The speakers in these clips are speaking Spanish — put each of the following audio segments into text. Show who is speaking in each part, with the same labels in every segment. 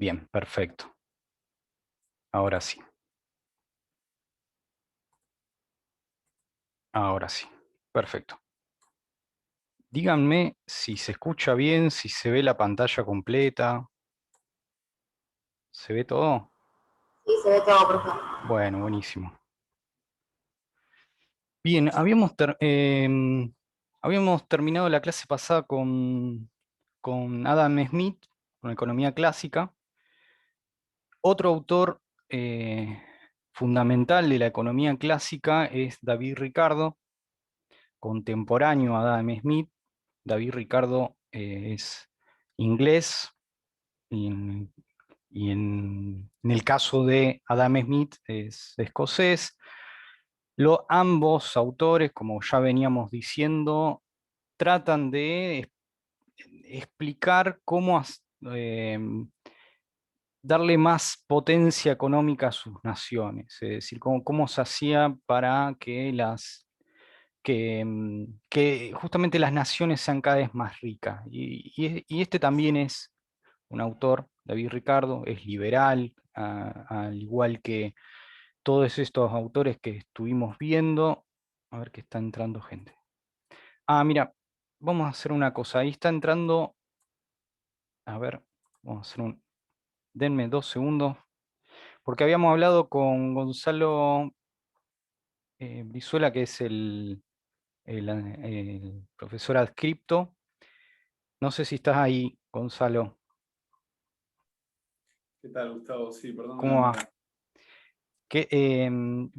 Speaker 1: Bien, perfecto. Ahora sí. Ahora sí. Perfecto. Díganme si se escucha bien, si se ve la pantalla completa. ¿Se ve todo?
Speaker 2: Sí, se ve todo, profe.
Speaker 1: Bueno, buenísimo. Bien, habíamos terminado la clase pasada con Adam Smith, con economía clásica. Otro autor fundamental de la economía clásica es David Ricardo, contemporáneo a Adam Smith. David Ricardo es inglés y, en el caso de Adam Smith es escocés. Ambos autores, como ya veníamos diciendo, tratan de explicar cómo darle más potencia económica a sus naciones, es decir, cómo se hacía para que justamente las naciones sean cada vez más ricas. Y este también es un autor, David Ricardo, es liberal, al igual que todos estos autores que estuvimos viendo. A ver que está entrando gente. Ah, mira, vamos a hacer una cosa. Ahí está entrando. A ver, vamos a hacer un. Denme 2 segundos. Porque habíamos hablado con Gonzalo Brizuela, que es el profesor adscripto. No sé si estás ahí, Gonzalo.
Speaker 3: ¿Qué tal, Gustavo? Sí, perdón la
Speaker 1: ¿Cómo va?
Speaker 3: demora.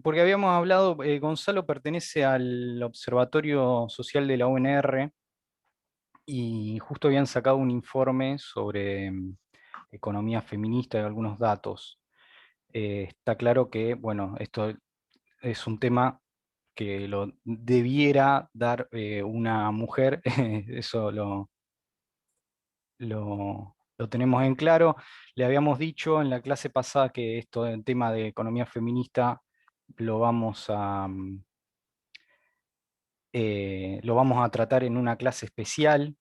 Speaker 1: Porque habíamos hablado, Gonzalo pertenece al Observatorio Social de la UNR y justo habían sacado un informe sobre economía feminista y algunos datos. Está claro que, bueno, esto es un tema que lo debiera dar una mujer, eso lo tenemos en claro. Le habíamos dicho en la clase pasada que esto del tema de economía feminista lo vamos a tratar en una clase especial.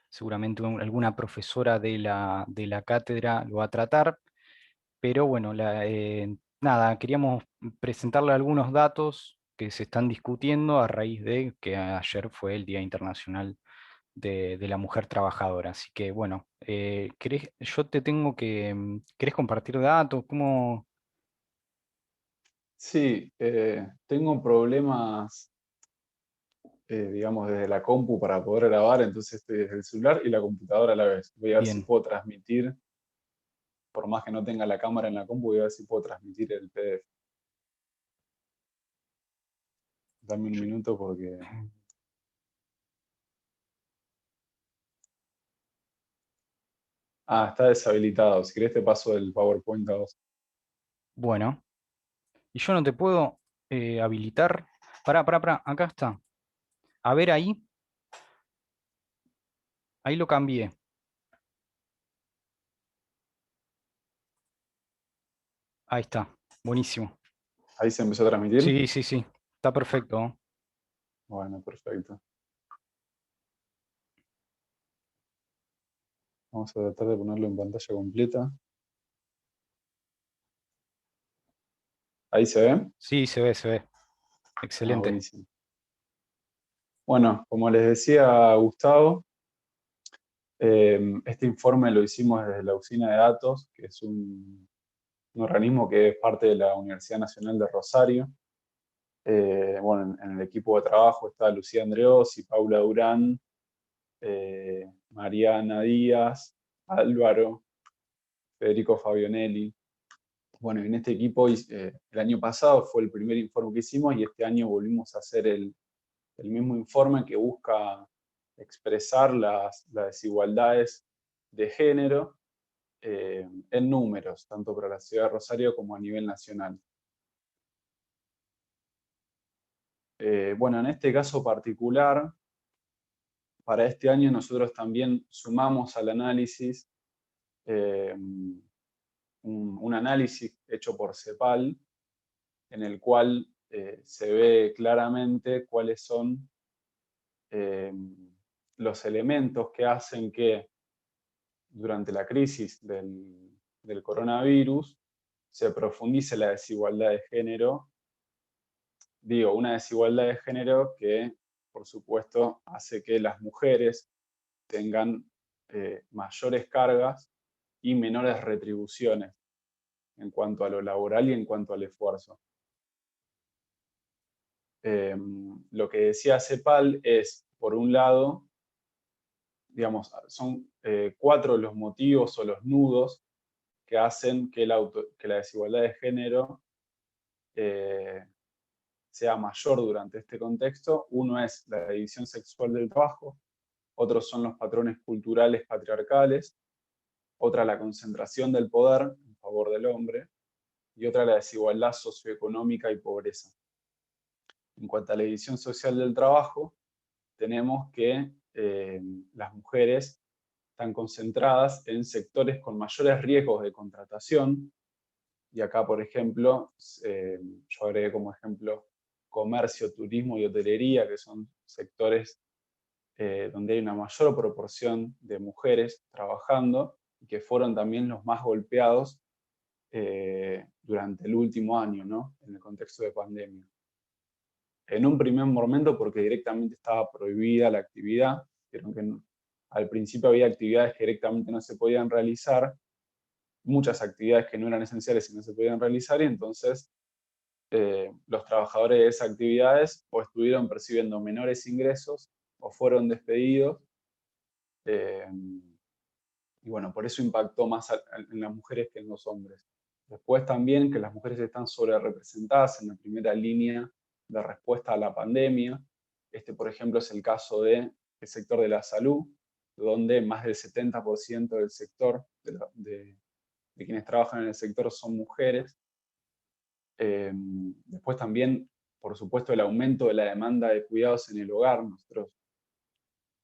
Speaker 1: Seguramente alguna profesora de la cátedra lo va a tratar, pero bueno, nada, queríamos presentarle algunos datos que se están discutiendo a raíz de que ayer fue el Día Internacional de la Mujer Trabajadora. Así que bueno, yo te tengo ¿querés compartir datos? ¿Cómo?
Speaker 3: Sí, tengo problemas, digamos, desde la compu para poder grabar, entonces estoy desde el celular y la computadora a la vez. Voy a ver si
Speaker 1: Bien,
Speaker 3: puedo transmitir, por más que no tenga la cámara en la compu, voy a ver si puedo transmitir el PDF. Dame un minuto porque... Ah, está deshabilitado. Si querés te paso el PowerPoint a vos.
Speaker 1: bueno. Y yo no te puedo habilitar. Pará, acá está. A ver ahí lo cambié. Ahí está, buenísimo.
Speaker 3: Ahí se empezó a transmitir.
Speaker 1: Sí, sí, sí, está perfecto.
Speaker 3: Bueno, perfecto. Vamos a tratar de ponerlo en pantalla completa. Ahí se ve.
Speaker 1: Sí, se ve, se ve.
Speaker 3: Ah,
Speaker 1: Excelente.
Speaker 3: buenísimo. Bueno, como les decía Gustavo, este informe lo hicimos desde la Usina de Datos, que es un organismo que es parte de la Universidad Nacional de Rosario. Bueno, en el equipo de trabajo está Lucía Andreossi, Paula Durán, Mariana Díaz, Álvaro, Federico Fabionelli. Bueno, en este equipo el año pasado fue el primer informe que hicimos y este año volvimos a hacer el mismo informe que busca expresar las desigualdades de género en números, tanto para la ciudad de Rosario como a nivel nacional. Bueno, en este caso particular, para este año nosotros también sumamos al análisis un análisis hecho por CEPAL, en el cual se ve claramente cuáles son eh, los elementos que hacen que durante la crisis del del coronavirus, se profundice la desigualdad de género. Digo, una desigualdad de género que, por supuesto, hace que las mujeres tengan mayores cargas y menores retribuciones en cuanto a lo laboral y en cuanto al esfuerzo. Lo que decía CEPAL es, por un lado, digamos, son 4 los motivos o los nudos que hacen que la desigualdad de género sea mayor durante este contexto. Uno es la división sexual del trabajo, otros son los patrones culturales patriarcales, otra la concentración del poder en favor del hombre, y otra la desigualdad socioeconómica y pobreza. En cuanto a la división social del trabajo, tenemos que las mujeres están concentradas en sectores con mayores riesgos de contratación, y acá, por ejemplo, yo agregué como ejemplo comercio, turismo y hotelería, que son sectores donde hay una mayor proporción de mujeres trabajando y que fueron también los más golpeados durante el último año, ¿no? En el contexto de pandemia. En un primer momento porque directamente estaba prohibida la actividad, vieron que al principio había actividades que directamente no se podían realizar, muchas actividades que no eran esenciales y no se podían realizar, y entonces los trabajadores de esas actividades o estuvieron percibiendo menores ingresos o fueron despedidos, y bueno, por eso impactó más en las mujeres que en los hombres. Después también que las mujeres están sobre representadas en la primera línea de respuesta a la pandemia. Este, por ejemplo, es el caso del sector de la salud, donde más del 70% del sector, de quienes trabajan en el sector, son mujeres. Después también, por supuesto, el aumento de la demanda de cuidados en el hogar. Nosotros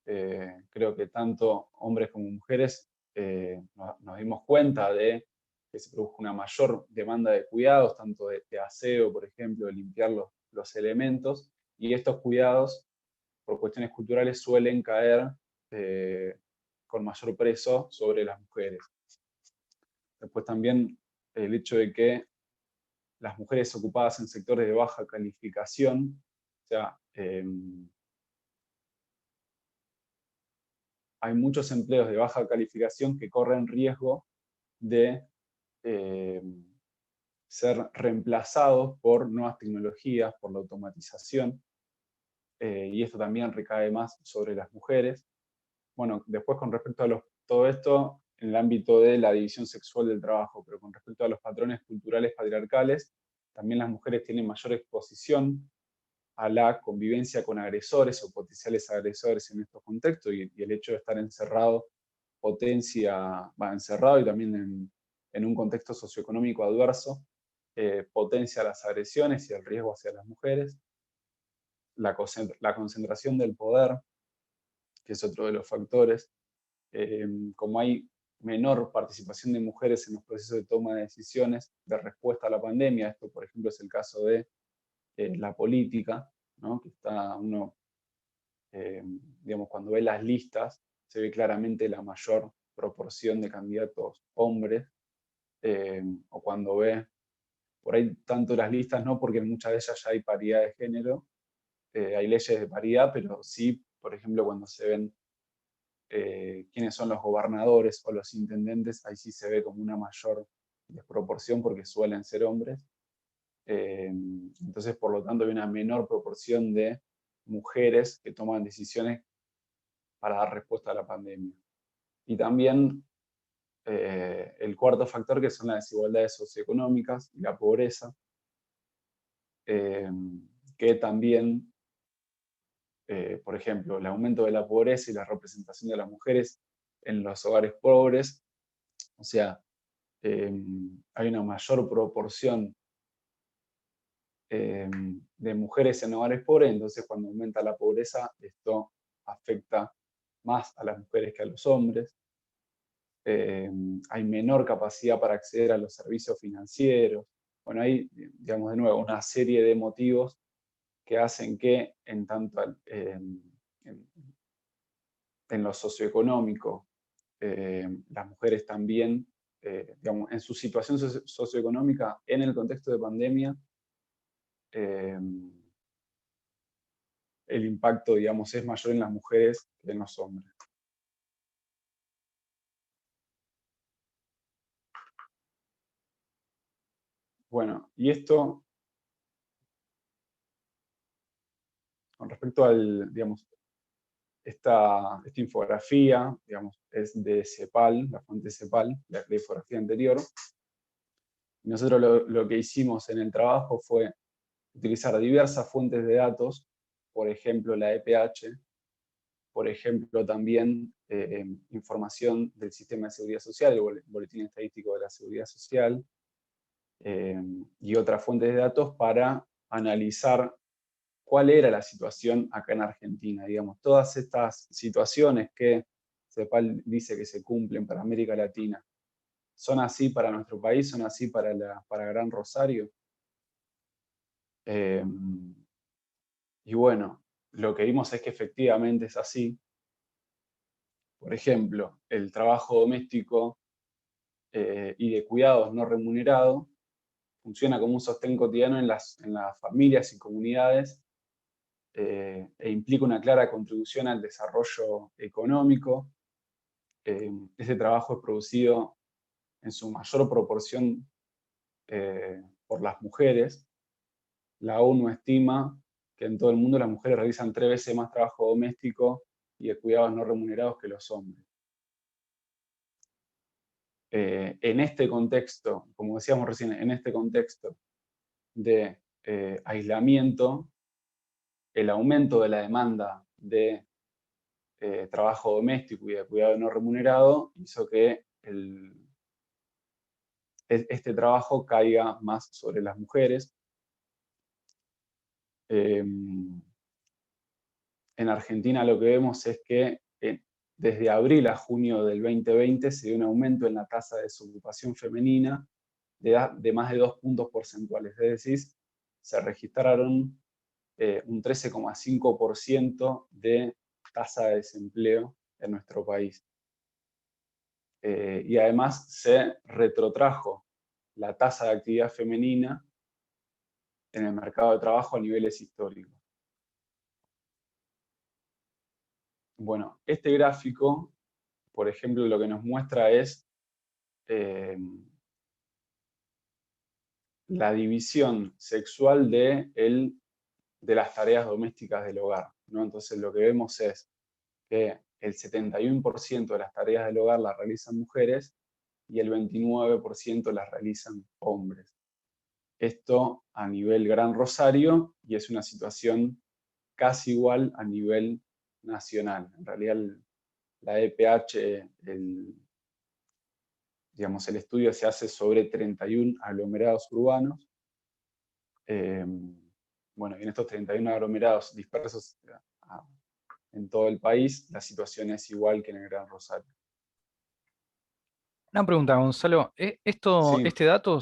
Speaker 3: creo que tanto hombres como mujeres nos dimos cuenta de que se produjo una mayor demanda de cuidados, tanto de aseo, por ejemplo, de limpiar los elementos, y estos cuidados, por cuestiones culturales, suelen caer con mayor peso sobre las mujeres. Después también el hecho de que las mujeres ocupadas en sectores de baja calificación, o sea, hay muchos empleos de baja calificación que corren riesgo de ser reemplazados por nuevas tecnologías, por la automatización, y esto también recae más sobre las mujeres. Bueno, después con respecto a todo esto en el ámbito de la división sexual del trabajo, pero con respecto a los patrones culturales patriarcales, también las mujeres tienen mayor exposición a la convivencia con agresores o potenciales agresores en estos contextos, y el hecho de estar encerrado encerrado y también en un contexto socioeconómico adverso, potencia las agresiones y el riesgo hacia las mujeres. La concentración del poder, que es otro de los factores. Como hay menor participación de mujeres en los procesos de toma de decisiones de respuesta a la pandemia, esto por ejemplo es el caso de la política, ¿no? Que está uno, digamos, cuando ve las listas, se ve claramente la mayor proporción de candidatos hombres, o cuando ve, por ahí tanto las listas no, porque en muchas de ellas ya hay paridad de género, hay leyes de paridad, pero sí, por ejemplo, cuando se ven quiénes son los gobernadores o los intendentes, ahí sí se ve como una mayor desproporción porque suelen ser hombres. Entonces, por lo tanto, hay una menor proporción de mujeres que toman decisiones para dar respuesta a la pandemia. Y también el cuarto factor, que son las desigualdades socioeconómicas y la pobreza, que también, por ejemplo, el aumento de la pobreza y la representación de las mujeres en los hogares pobres, o sea, hay una mayor proporción de mujeres en hogares pobres, entonces cuando aumenta la pobreza, esto afecta más a las mujeres que a los hombres. Hay menor capacidad para acceder a los servicios financieros. Bueno, hay, digamos, de nuevo, una serie de motivos que hacen que en tanto en lo socioeconómico, las mujeres también digamos, en su situación socioeconómica, en el contexto de pandemia, el impacto, digamos, es mayor en las mujeres que en los hombres. Bueno, y esto, con respecto al, digamos, esta infografía, digamos, es de CEPAL, la fuente CEPAL, la infografía anterior. Y nosotros lo que hicimos en el trabajo fue utilizar diversas fuentes de datos, por ejemplo la EPH, por ejemplo también información del Sistema de Seguridad Social, el Boletín Estadístico de la Seguridad Social, y otras fuentes de datos para analizar cuál era la situación acá en Argentina. Digamos, todas estas situaciones que CEPAL dice que se cumplen para América Latina, ¿son así para nuestro país? ¿Son así para Gran Rosario? Y bueno, lo que vimos es que efectivamente es así. Por ejemplo, el trabajo doméstico y de cuidados no remunerado funciona como un sostén cotidiano en las familias y comunidades e implica una clara contribución al desarrollo económico. Este trabajo es producido en su mayor proporción por las mujeres. La ONU estima que en todo el mundo las mujeres realizan 3 veces más trabajo doméstico y de cuidados no remunerados que los hombres. En este contexto, como decíamos recién, en este contexto de aislamiento, el aumento de la demanda de trabajo doméstico y de cuidado no remunerado hizo que este trabajo caiga más sobre las mujeres. En Argentina lo que vemos es que desde abril a junio del 2020 se dio un aumento en la tasa de desocupación femenina de más de 2 puntos porcentuales, es decir, se registraron un 13,5% de tasa de desempleo en nuestro país. Y además se retrotrajo la tasa de actividad femenina en el mercado de trabajo a niveles históricos. Bueno, este gráfico, por ejemplo, lo que nos muestra es la división sexual de las tareas domésticas del hogar, ¿no? Entonces lo que vemos es que el 71% de las tareas del hogar las realizan mujeres y el 29% las realizan hombres. Esto a nivel Gran Rosario, y es una situación casi igual a nivel nacional. En realidad la EPH, digamos, el estudio se hace sobre 31 aglomerados urbanos. Bueno, y en estos 31 aglomerados dispersos en todo el país, la situación es igual que en el Gran Rosario.
Speaker 1: Una pregunta, Gonzalo.
Speaker 3: Sí.
Speaker 1: Este dato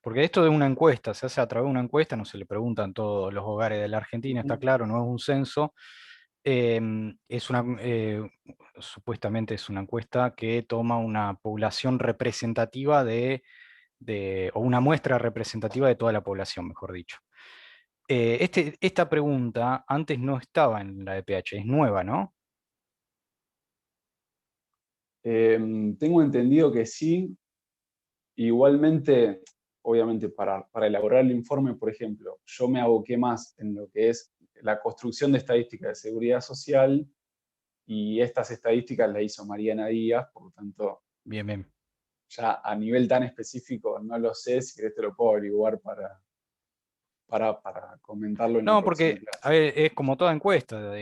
Speaker 1: porque esto de una encuesta, se hace a través de una encuesta, no se le preguntan todos los hogares de la Argentina, está claro, no es un censo. Supuestamente es una encuesta que toma una población representativa o una muestra representativa de toda la población, mejor dicho. Esta pregunta antes no estaba en la EPH, es nueva, ¿no?
Speaker 3: Tengo entendido que sí. Igualmente, obviamente, para elaborar el informe, por ejemplo, yo me aboqué más en lo que es la construcción de estadísticas de seguridad social, y estas estadísticas las hizo Mariana Díaz, por lo tanto,
Speaker 1: Bien, bien.
Speaker 3: ya a nivel tan específico no lo sé. Si querés te lo puedo averiguar para comentarlo en la
Speaker 1: No,
Speaker 3: próxima
Speaker 1: porque a
Speaker 3: clase.
Speaker 1: ver, es como toda encuesta,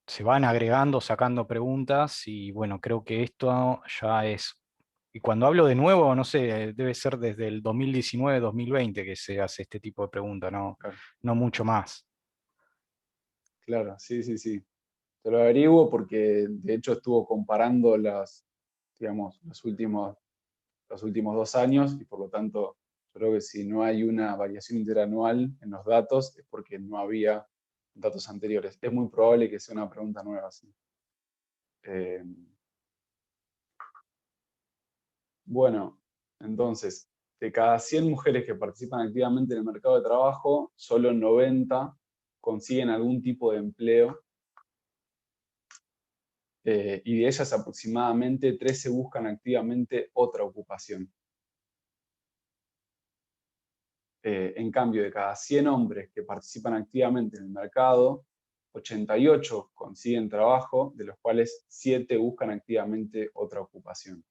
Speaker 1: se van agregando, sacando preguntas y bueno, creo que esto ya es, y cuando hablo de nuevo, no sé, debe ser desde el 2019-2020 que se hace este tipo de preguntas, no,
Speaker 3: Claro,
Speaker 1: no mucho más.
Speaker 3: claro, sí, sí, sí. Te lo averiguo porque de hecho estuvo comparando digamos, los últimos 2 años, y por lo tanto yo creo que si no hay una variación interanual en los datos es porque no había datos anteriores. Es muy probable que sea una pregunta nueva, sí. Bueno, entonces, de cada 100 mujeres que participan activamente en el mercado de trabajo, solo 90 consiguen algún tipo de empleo, y de ellas aproximadamente 13 buscan activamente otra ocupación. En cambio, de cada 100 hombres que participan activamente en el mercado, 88 consiguen trabajo, de los cuales 7 buscan activamente otra ocupación.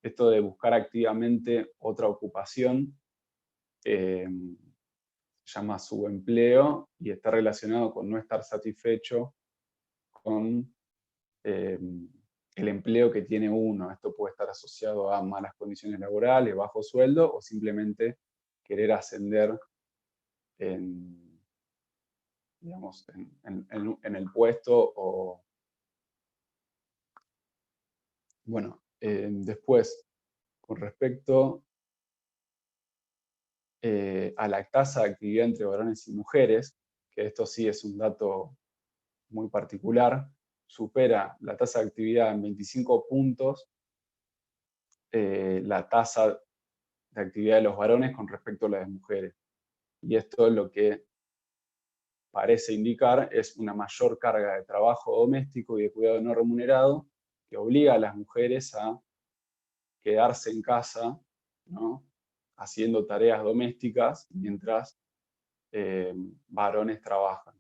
Speaker 3: Esto de buscar activamente otra ocupación se llama subempleo y está relacionado con no estar satisfecho con el empleo que tiene uno. Esto puede estar asociado a malas condiciones laborales, bajo sueldo o simplemente querer ascender en, digamos, en el puesto. O bueno, después, con respecto a la tasa de actividad entre varones y mujeres, que esto sí es un dato muy particular, supera la tasa de actividad en 25 puntos la tasa de actividad de los varones con respecto a la de mujeres. Y esto es lo que parece indicar es una mayor carga de trabajo doméstico y de cuidado no remunerado que obliga a las mujeres a quedarse en casa, ¿no?, haciendo tareas domésticas mientras varones trabajan.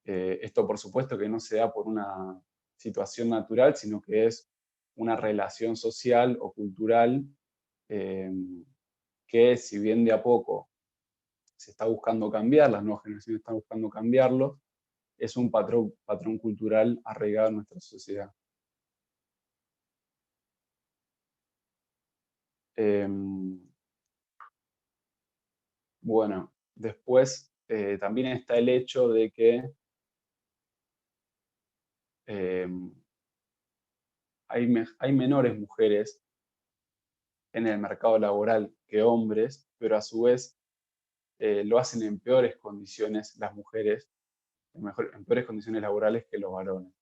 Speaker 3: Esto por supuesto que no se da por una situación natural, sino que es una relación social o cultural que, si bien de a poco se está buscando cambiar, las nuevas generaciones están buscando cambiarlo, es un patrón cultural arraigado en nuestra sociedad. Bueno, después también está el hecho de que hay menores mujeres en el mercado laboral que hombres, pero a su vez lo hacen en peores condiciones las mujeres, en peores condiciones laborales que los varones.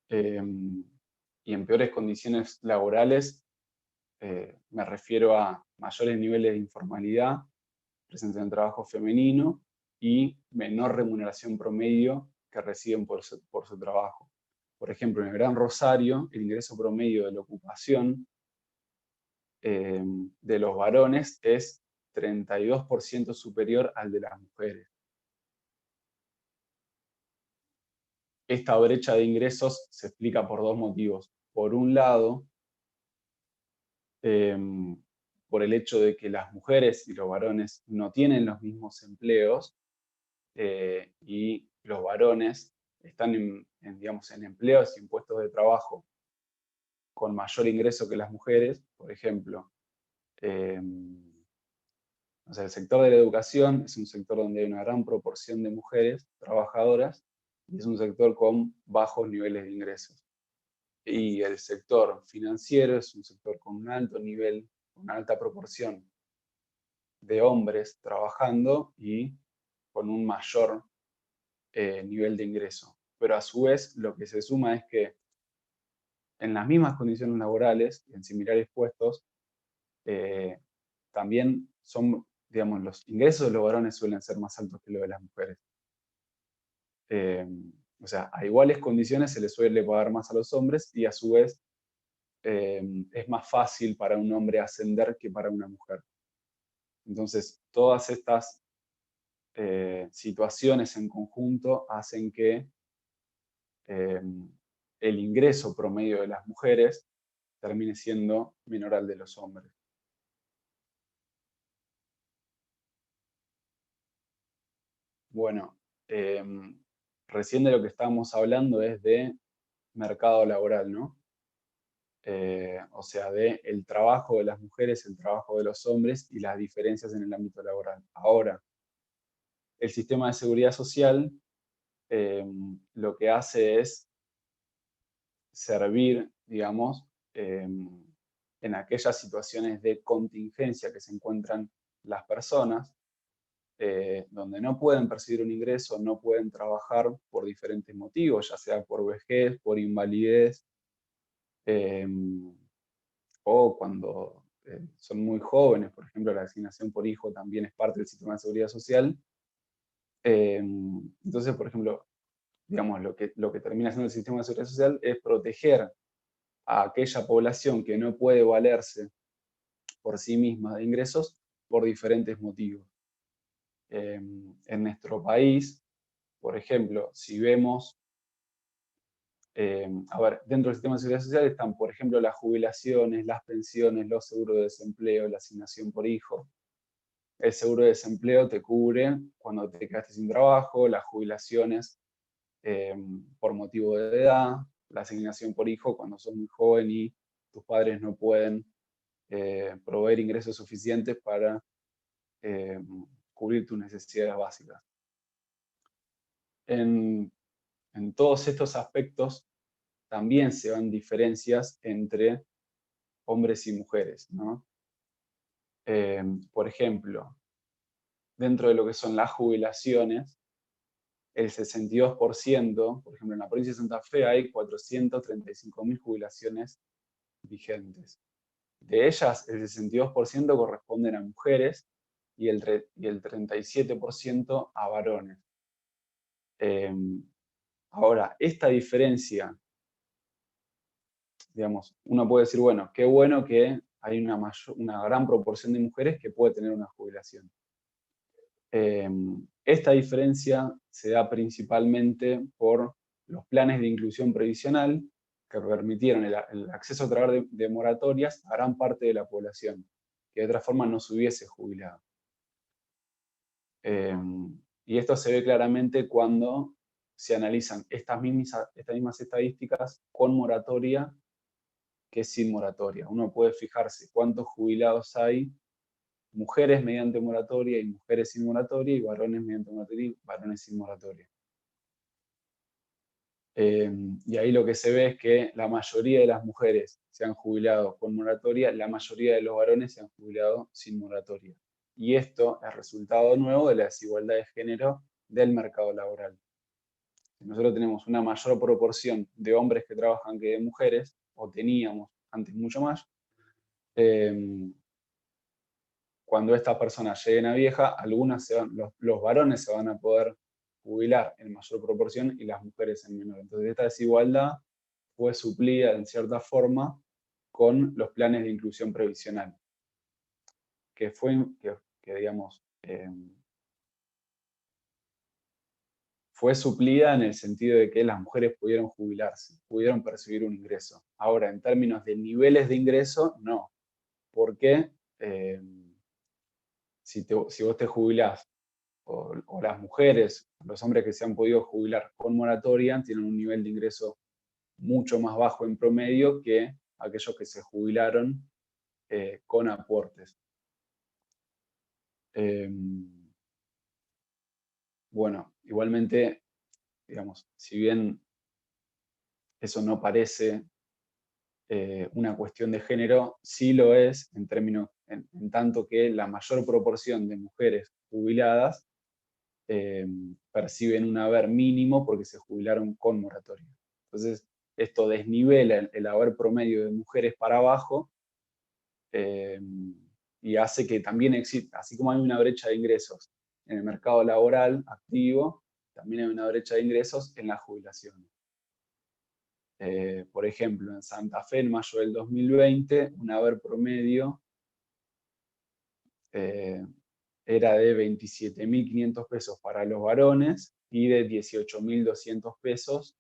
Speaker 3: Y en peores condiciones laborales me refiero a mayores niveles de informalidad, presencia en trabajo femenino y menor remuneración promedio que reciben por su trabajo. Por ejemplo, en el Gran Rosario, el ingreso promedio de la ocupación de los varones es 32% superior al de las mujeres. Esta brecha de ingresos se explica por dos motivos. Por un lado, por el hecho de que las mujeres y los varones no tienen los mismos empleos, y los varones están digamos, en empleos y en puestos de trabajo con mayor ingreso que las mujeres. Por ejemplo, o sea, el sector de la educación es un sector donde hay una gran proporción de mujeres trabajadoras y es un sector con bajos niveles de ingresos. Y el sector financiero es un sector con un alto nivel, una alta proporción de hombres trabajando y con un mayor nivel de ingreso. Pero a su vez lo que se suma es que en las mismas condiciones laborales y en similares puestos, también son, digamos, los ingresos de los varones suelen ser más altos que los de las mujeres. O sea, a iguales condiciones se les suele pagar más a los hombres y a su vez es más fácil para un hombre ascender que para una mujer. Entonces, todas estas situaciones en conjunto hacen que el ingreso promedio de las mujeres termine siendo menor al de los hombres. Bueno, recién de lo que estábamos hablando es de mercado laboral, ¿no? O sea, de el trabajo de las mujeres, el trabajo de los hombres y las diferencias en el ámbito laboral. Ahora, el sistema de seguridad social lo que hace es servir, digamos, en aquellas situaciones de contingencia que se encuentran las personas, donde no pueden percibir un ingreso, no pueden trabajar por diferentes motivos, ya sea por vejez, por invalidez, O cuando son muy jóvenes, por ejemplo, la asignación por hijo también es parte del sistema de seguridad social. Entonces, por ejemplo, digamos, lo que termina siendo el sistema de seguridad social es proteger a aquella población que no puede valerse por sí misma de ingresos por diferentes motivos. En nuestro país, por ejemplo, si vemos, a ver, dentro del sistema de seguridad social están, por ejemplo, las jubilaciones, las pensiones, los seguros de desempleo, la asignación por hijo. El seguro de desempleo te cubre cuando te quedaste sin trabajo, las jubilaciones por motivo de edad, la asignación por hijo cuando sos muy joven y tus padres no pueden proveer ingresos suficientes para cubrir tus necesidades básicas. En todos estos aspectos también se van diferencias entre hombres y mujeres, ¿no? Por ejemplo, dentro de lo que son las jubilaciones, el 62%, por ejemplo, en la provincia de Santa Fe hay 435.000 jubilaciones vigentes. De ellas, el 62% corresponden a mujeres y el 37% a varones. Ahora, esta diferencia, digamos, uno puede decir, bueno, qué bueno que hay una gran proporción de mujeres que puede tener una jubilación. Esta diferencia se da principalmente por los planes de inclusión previsional que permitieron el acceso a través de moratorias a gran parte de la población, que de otra forma no se hubiese jubilado. Y esto se ve claramente cuando se analizan estas mismas estadísticas con moratoria que sin moratoria. Uno puede fijarse cuántos jubilados hay, mujeres mediante moratoria y mujeres sin moratoria, y varones mediante moratoria y varones sin moratoria. Y ahí lo que se ve es que la mayoría de las mujeres se han jubilado con moratoria, la mayoría de los varones se han jubilado sin moratoria. Y esto es resultado nuevo de la desigualdad de género del mercado laboral. Nosotros tenemos una mayor proporción de hombres que trabajan que de mujeres, o teníamos antes mucho más. Cuando estas personas lleguen a vieja, los varones se van a poder jubilar en mayor proporción y las mujeres en menor. Entonces esta desigualdad fue suplida en cierta forma con los planes de inclusión previsional, que digamos, fue suplida en el sentido de que las mujeres pudieron jubilarse, pudieron percibir un ingreso. Ahora, en términos de niveles de ingreso, no. Porque si vos te jubilás, o las mujeres, los hombres que se han podido jubilar con moratoria, tienen un nivel de ingreso mucho más bajo en promedio que aquellos que se jubilaron con aportes. Bueno, igualmente, digamos, si bien eso no parece una cuestión de género, sí lo es en tanto que la mayor proporción de mujeres jubiladas perciben un haber mínimo porque se jubilaron con moratoria. Entonces, esto desnivela el haber promedio de mujeres para abajo y hace que también exista, así como hay una brecha de ingresos en el mercado laboral activo, también hay una brecha de ingresos en la jubilación. Por ejemplo, en Santa Fe, en mayo del 2020, un haber promedio era de 27.500 pesos para los varones y de 18.200 pesos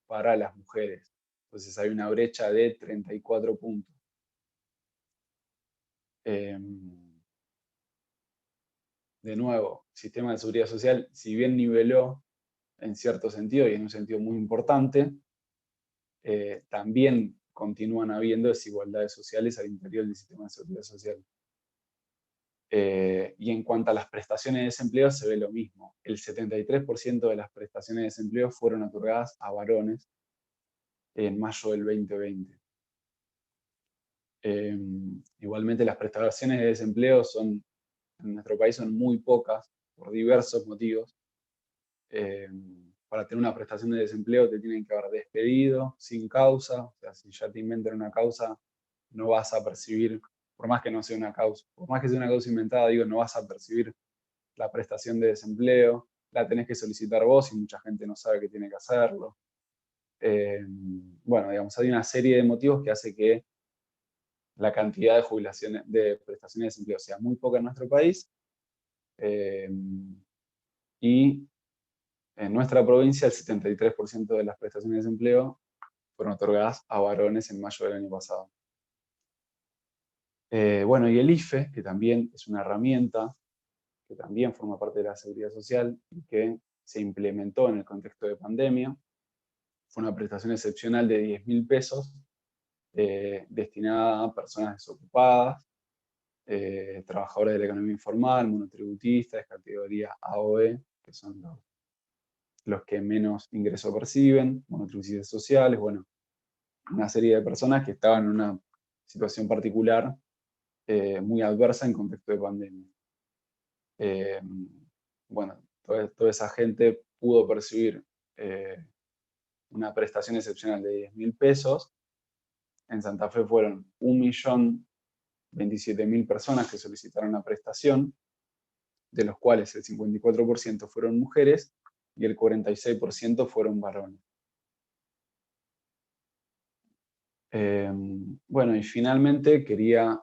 Speaker 3: para las mujeres. Entonces hay una brecha de 34 puntos. De nuevo, sistema de seguridad social, si bien niveló en cierto sentido y en un sentido muy importante, también continúan habiendo desigualdades sociales al interior del sistema de seguridad social. Y en cuanto a las prestaciones de desempleo se ve lo mismo. El 73% de las prestaciones de desempleo fueron otorgadas a varones en mayo del 2020. Igualmente las prestaciones de desempleo en nuestro país son muy pocas por diversos motivos. para tener una prestación de desempleo te tienen que haber despedido sin causa, o sea, si ya te inventan una causa, no vas a percibir, por más que no sea una causa, por más que sea una causa inventada, digo, no vas a percibir la prestación de desempleo, la tenés que solicitar vos y mucha gente no sabe que tiene que hacerlo. Bueno, digamos, hay una serie de motivos que hace que la cantidad de jubilaciones, de prestaciones de desempleo sea muy poca en nuestro país, y en nuestra provincia el 73% de las prestaciones de desempleo fueron otorgadas a varones en mayo del año pasado. Bueno, y el IFE, que también es una herramienta, que también forma parte de la seguridad social y que se implementó en el contexto de pandemia, fue una prestación excepcional de 10.000 pesos destinada a personas desocupadas, trabajadores de la economía informal, monotributistas, categoría A o E, que son los que menos ingreso perciben, monotributistas sociales, bueno, una serie de personas que estaban en una situación particular muy adversa en contexto de pandemia. Bueno, toda esa gente pudo percibir una prestación excepcional de 10.000 pesos. En Santa Fe fueron 1.027.000 personas que solicitaron la prestación, de los cuales el 54% fueron mujeres y el 46% fueron varones. Bueno, y finalmente quería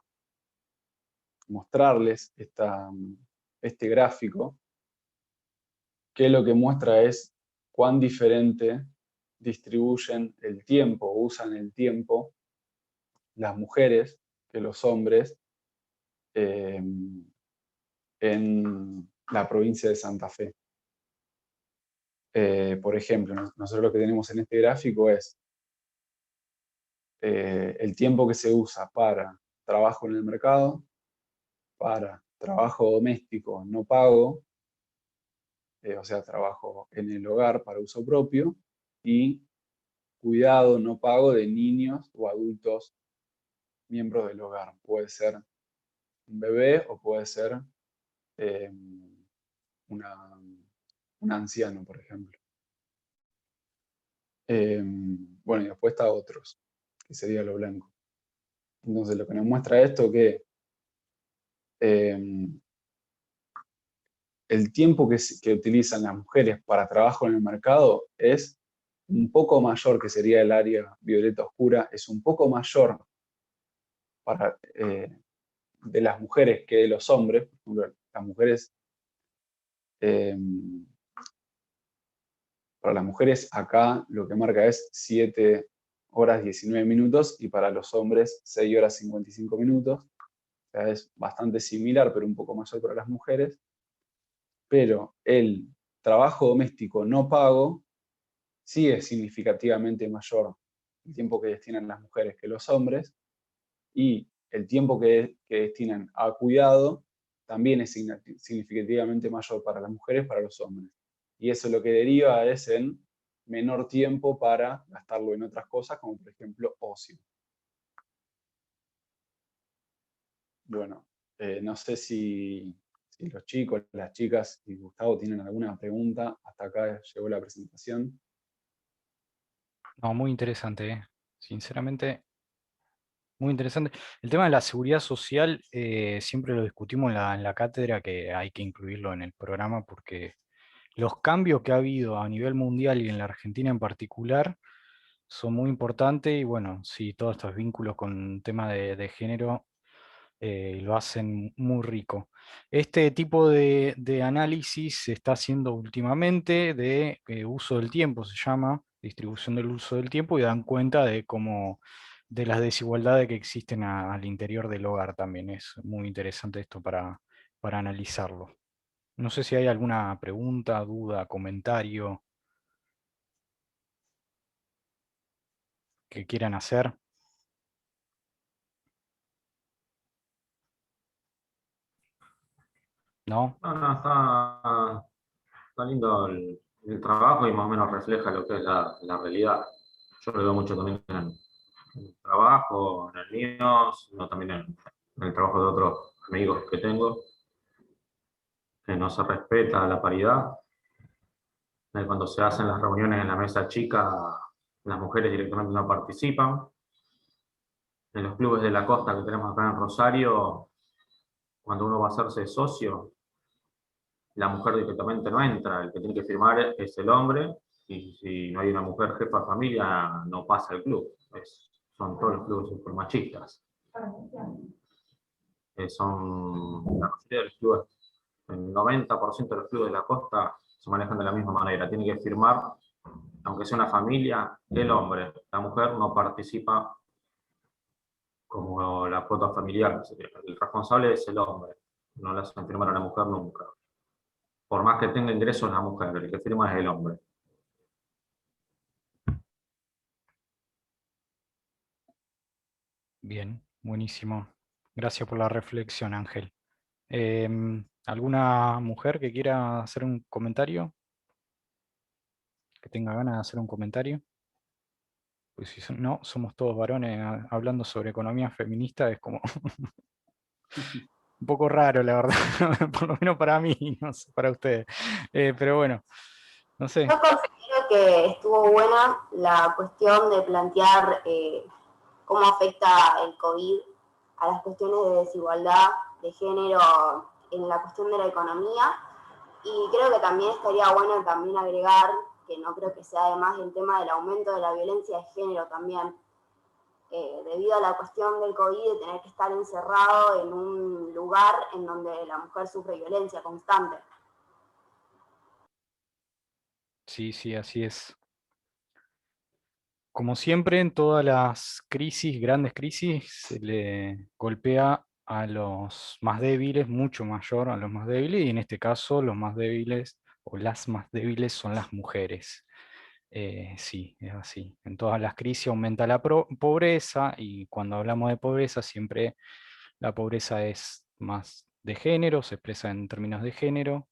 Speaker 3: mostrarles este gráfico, que lo que muestra es cuán diferente distribuyen el tiempo, usan el tiempo las mujeres que los hombres en la provincia de Santa Fe. Por ejemplo, nosotros lo que tenemos en este gráfico es el tiempo que se usa para trabajo en el mercado, para trabajo doméstico no pago, o sea, trabajo en el hogar para uso propio, y cuidado no pago de niños o adultos miembros del hogar. Puede ser un bebé o puede ser eh, un anciano, por ejemplo. Bueno, y después está otros, que sería lo blanco. Entonces, lo que nos muestra esto que el tiempo que utilizan las mujeres para trabajo en el mercado es un poco mayor, que sería el área violeta oscura, es un poco mayor para, de las mujeres que de los hombres. Por ejemplo, las mujeres, para las mujeres acá lo que marca es 7 horas 19 minutos y para los hombres 6 horas 55 minutos. O sea, es bastante similar, pero un poco mayor para las mujeres. Pero el trabajo doméstico no pago sí es significativamente mayor el tiempo que destinan las mujeres que los hombres, y el tiempo que destinan a cuidado también es significativamente mayor para las mujeres para los hombres. Y eso lo que deriva es en menor tiempo para gastarlo en otras cosas, como por ejemplo ocio. Bueno, no sé si los chicos, las chicas y Gustavo tienen alguna pregunta. Hasta acá llegó la presentación.
Speaker 1: No, muy interesante, sinceramente, muy interesante. El tema de la seguridad social siempre lo discutimos en la cátedra, que hay que incluirlo en el programa porque los cambios que ha habido a nivel mundial y en la Argentina en particular son muy importantes y bueno, sí, todos estos vínculos con tema de género lo hacen muy rico. Este tipo de análisis se está haciendo últimamente de uso del tiempo, se llama distribución del uso del tiempo, y dan cuenta de cómo de las desigualdades que existen al interior del hogar también. Es muy interesante esto para analizarlo. No sé si hay alguna pregunta, duda, comentario que quieran hacer. ¿No?
Speaker 4: No, no, está lindo el trabajo y más o menos refleja lo que es la realidad. Yo lo veo mucho también en el trabajo, en el mío, sino también en el trabajo de otros amigos que tengo, que no se respeta la paridad. Cuando se hacen las reuniones en la mesa chica, las mujeres directamente no participan. En los clubes de la costa que tenemos acá en Rosario, cuando uno va a hacerse socio, la mujer directamente no entra, el que tiene que firmar es el hombre, y si no hay una mujer jefa de familia, no pasa el club. Son todos los clubes super machistas. La mayoría de los clubes, el 90% de los clubes de la costa se manejan de la misma manera. Tiene que firmar, aunque sea una familia, el hombre. La mujer no participa como la cuota familiar. El responsable es el hombre. No le hacen firmar a la mujer nunca. Por más que tenga ingresos la mujer, el que firma es el hombre.
Speaker 1: Bien, buenísimo. Gracias por la reflexión, Ángel. ¿Alguna mujer que quiera hacer un comentario? ¿Que tenga ganas de hacer un comentario? Pues si no, somos todos varones hablando sobre economía feminista, es como un poco raro, la verdad, por lo menos para mí, no sé, para ustedes. Pero bueno, no sé.
Speaker 2: Yo considero que estuvo buena la cuestión de plantear cómo afecta el COVID a las cuestiones de desigualdad de género en la cuestión de la economía. Y creo que también estaría bueno también agregar, que no creo que sea además el tema del aumento de la violencia de género también, debido a la cuestión del COVID, de tener que estar encerrado en un lugar en donde la mujer sufre violencia constante.
Speaker 1: Sí, sí, así es. Como siempre, en todas las crisis, grandes crisis, se le golpea a los más débiles, mucho mayor a los más débiles, y en este caso los más débiles o las más débiles son las mujeres. Sí, es así. En todas las crisis aumenta la pobreza, y cuando hablamos de pobreza siempre la pobreza es más de género, se expresa en términos de género,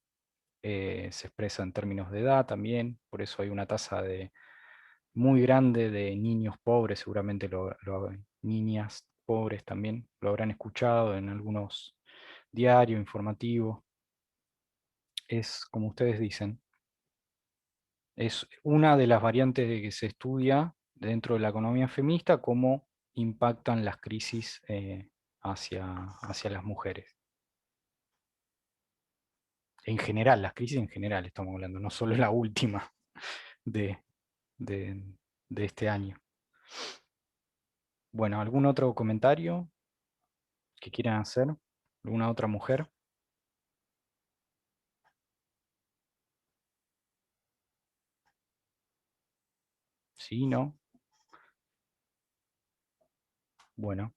Speaker 1: se expresa en términos de edad también, por eso hay una tasa muy grande de niños pobres, seguramente niñas pobres también lo habrán escuchado en algunos diarios informativos. Es como ustedes dicen, es una de las variantes de que se estudia dentro de la economía feminista, cómo impactan las crisis hacia las mujeres. En general, las crisis en general estamos hablando, no solo la última de, de, de este año. Bueno, ¿algún otro comentario que quieran hacer? ¿Alguna otra mujer? Sí, no. Bueno.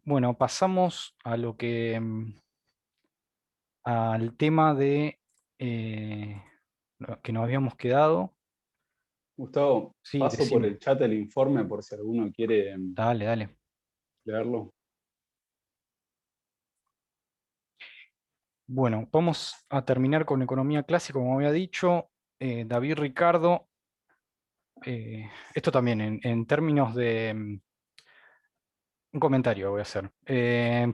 Speaker 1: Bueno, pasamos a lo que al tema de lo que nos habíamos quedado.
Speaker 3: Gustavo,
Speaker 1: Sí,
Speaker 3: paso por
Speaker 1: decime.
Speaker 3: el chat el informe por si alguno quiere
Speaker 1: Dale, dale.
Speaker 3: leerlo.
Speaker 1: Bueno, vamos a terminar con economía clásica, como había dicho. David Ricardo, esto también en términos de un comentario voy a hacer.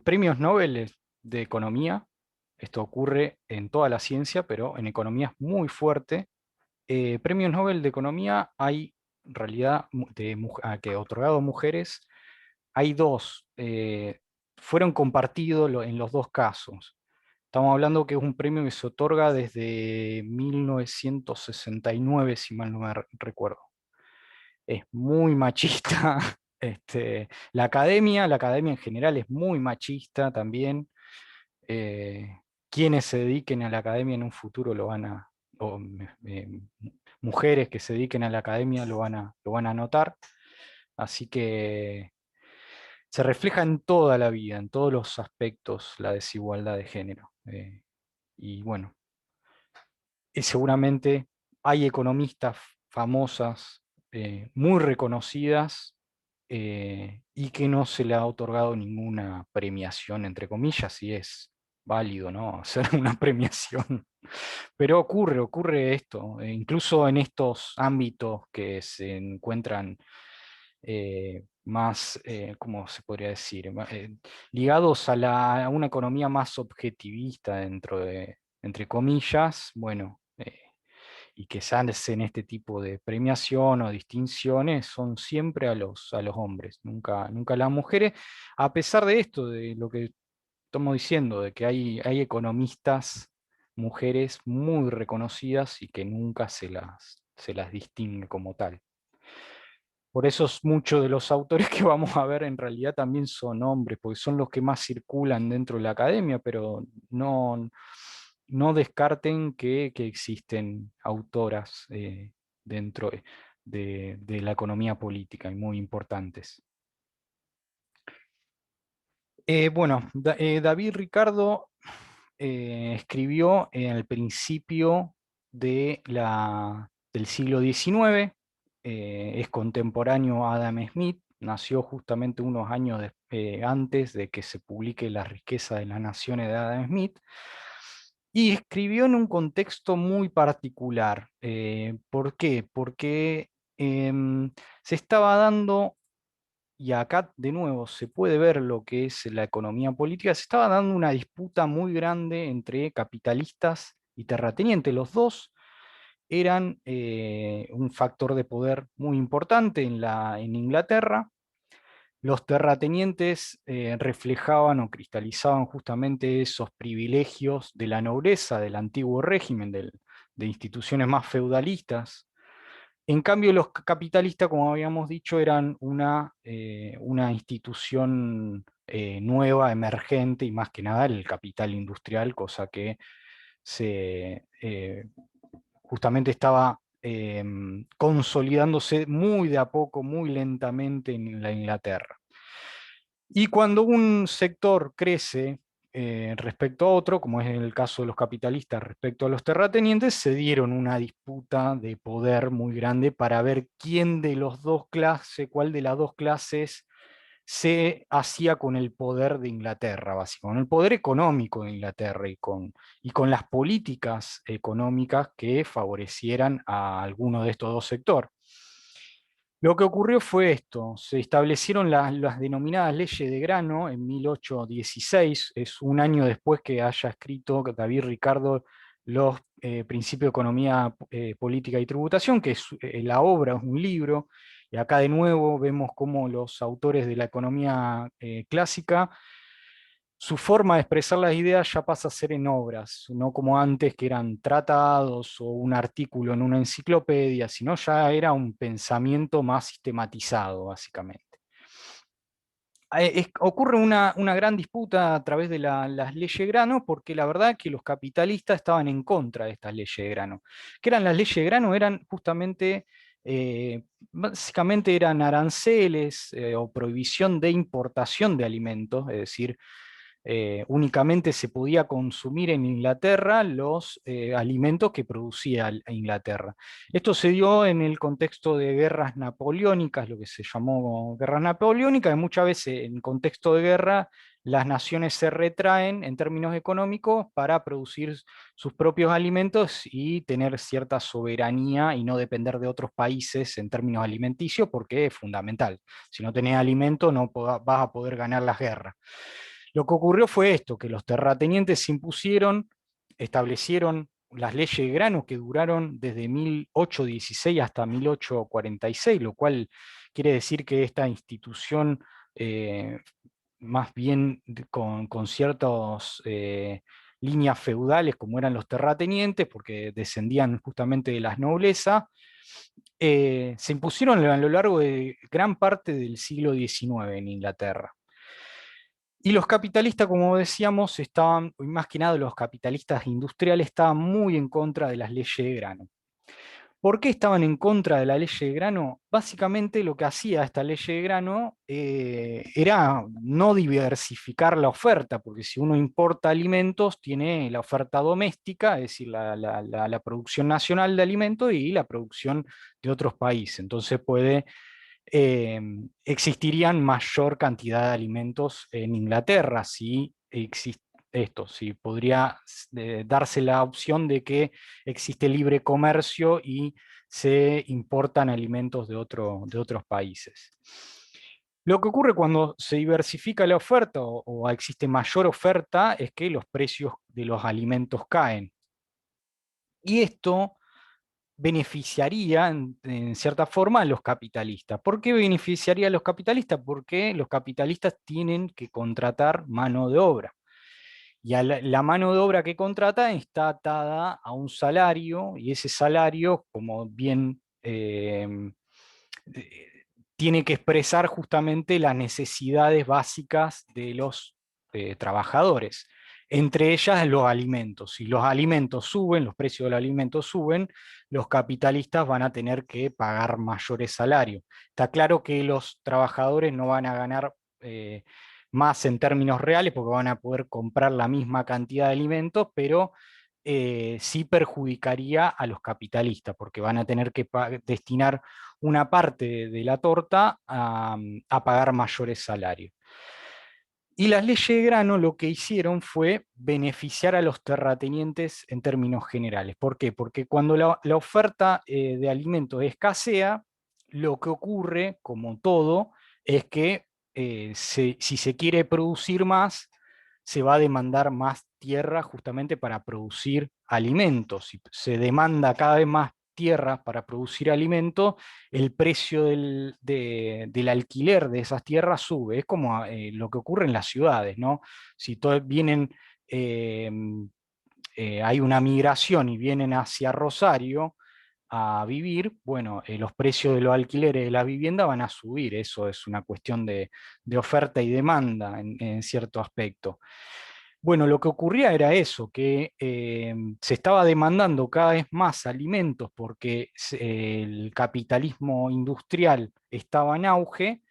Speaker 1: Premios Nobel de economía, esto ocurre en toda la ciencia, pero en economía es muy fuerte. Premios Nobel de economía hay en realidad que otorgado a mujeres, hay dos. Fueron compartidos en los dos casos. Estamos hablando que es un premio que se otorga desde 1969, si mal no me recuerdo. Es muy machista. La academia en general es muy machista también. Quienes se dediquen a la academia en un futuro lo van a, o, mujeres que se dediquen a la academia lo van a notar. Así que se refleja en toda la vida, en todos los aspectos, la desigualdad de género. Y bueno, seguramente hay economistas famosas, muy reconocidas, y que no se le ha otorgado ninguna premiación, entre comillas, si es válido, ¿no? Hacer una premiación. Pero ocurre esto, incluso en estos ámbitos que se encuentran más, ¿cómo se podría decir? Ligados a una economía más objetivista entre comillas, bueno, y que se hacen este tipo de premiación o distinciones son siempre a los hombres, nunca a las mujeres, a pesar de esto, de lo que estamos diciendo, de que hay economistas, mujeres muy reconocidas y que nunca se las distingue como tal. Por eso muchos de los autores que vamos a ver en realidad también son hombres, porque son los que más circulan dentro de la academia, pero no descarten que existen autoras dentro de la economía política y muy importantes. Bueno, David Ricardo escribió en el principio del siglo XIX, es contemporáneo a Adam Smith, nació justamente unos años antes de que se publique La riqueza de las naciones de Adam Smith, y escribió en un contexto muy particular. ¿Por qué? Porque se estaba dando, y acá de nuevo se puede ver lo que es la economía política, se estaba dando una disputa muy grande entre capitalistas y terratenientes. Los dos eran un factor de poder muy importante en Inglaterra. Los terratenientes reflejaban o cristalizaban justamente esos privilegios de la nobleza del antiguo régimen, de instituciones más feudalistas. En cambio, los capitalistas, como habíamos dicho, eran una institución nueva, emergente, y más que nada el capital industrial, cosa que justamente estaba consolidándose muy de a poco, muy lentamente en la Inglaterra. Y cuando un sector crece respecto a otro, como es el caso de los capitalistas respecto a los terratenientes, se dieron una disputa de poder muy grande para ver quién de los dos clases, cuál de las dos clases se hacía con el poder de Inglaterra, básicamente, con el poder económico de Inglaterra y con las políticas económicas que favorecieran a alguno de estos dos sectores. Lo que ocurrió fue esto: se establecieron las denominadas leyes de grano en 1816, es un año después que haya escrito David Ricardo los Principios de Economía Política y Tributación, que es la obra, es un libro, y acá de nuevo vemos cómo los autores de la economía clásica, su forma de expresar las ideas ya pasa a ser en obras, no como antes que eran tratados o un artículo en una enciclopedia, sino ya era un pensamiento más sistematizado, básicamente. Ocurre una gran disputa a través de las leyes de grano, porque la verdad es que los capitalistas estaban en contra de estas leyes de grano. ¿Qué eran las leyes de grano? Eran justamente, básicamente eran aranceles o prohibición de importación de alimentos, es decir, únicamente se podía consumir en Inglaterra los alimentos que producía Inglaterra. Esto se dio en el contexto de guerras napoleónicas, lo que se llamó guerras napoleónicas, y muchas veces en contexto de guerra las naciones se retraen en términos económicos para producir sus propios alimentos y tener cierta soberanía y no depender de otros países en términos alimenticios, porque es fundamental. Si no tenés alimento no vas a poder ganar las guerras. Lo que ocurrió fue esto, que los terratenientes se impusieron, establecieron las leyes de grano que duraron desde 1816 hasta 1846, lo cual quiere decir que esta institución, más bien con ciertas líneas feudales, como eran los terratenientes, porque descendían justamente de las noblezas, se impusieron a lo largo de gran parte del siglo XIX en Inglaterra. Y los capitalistas, como decíamos, estaban, más que nada los capitalistas industriales, estaban muy en contra de las leyes de grano. ¿Por qué estaban en contra de la ley de grano? Básicamente lo que hacía esta ley de grano era no diversificar la oferta, porque si uno importa alimentos, tiene la oferta doméstica, es decir, la producción nacional de alimentos y la producción de otros países. Entonces existirían mayor cantidad de alimentos en Inglaterra si existe esto, si podría darse la opción de que existe libre comercio y se importan alimentos de otros países. Lo que ocurre cuando se diversifica la oferta o existe mayor oferta es que los precios de los alimentos caen. Y esto beneficiaría en cierta forma a los capitalistas. ¿Por qué beneficiaría a los capitalistas? Porque los capitalistas tienen que contratar mano de obra. Y a la mano de obra que contrata está atada a un salario, y ese salario, como bien eh, tiene que expresar justamente las necesidades básicas de los trabajadores, entre ellas los alimentos. Si los alimentos suben, los precios de los alimentos suben, los capitalistas van a tener que pagar mayores salarios. Está claro que los trabajadores no van a ganar más en términos reales porque van a poder comprar la misma cantidad de alimentos, pero sí perjudicaría a los capitalistas porque van a tener que destinar una parte de la torta a pagar mayores salarios. Y las leyes de grano lo que hicieron fue beneficiar a los terratenientes en términos generales. ¿Por qué? Porque cuando la oferta de alimentos escasea, lo que ocurre, como todo, es que si se quiere producir más, se va a demandar más tierra justamente para producir alimentos. Si se demanda cada vez más tierra para producir alimentos, el precio del alquiler de esas tierras sube. Es como lo que ocurre en las ciudades, ¿no? Si vienen, eh, hay una migración y vienen hacia Rosario a vivir, bueno, los precios de los alquileres de la vivienda van a subir. Eso es una cuestión de oferta y demanda en cierto aspecto. Bueno, lo que ocurría era eso, que se estaba demandando cada vez más alimentos porque el capitalismo industrial estaba en auge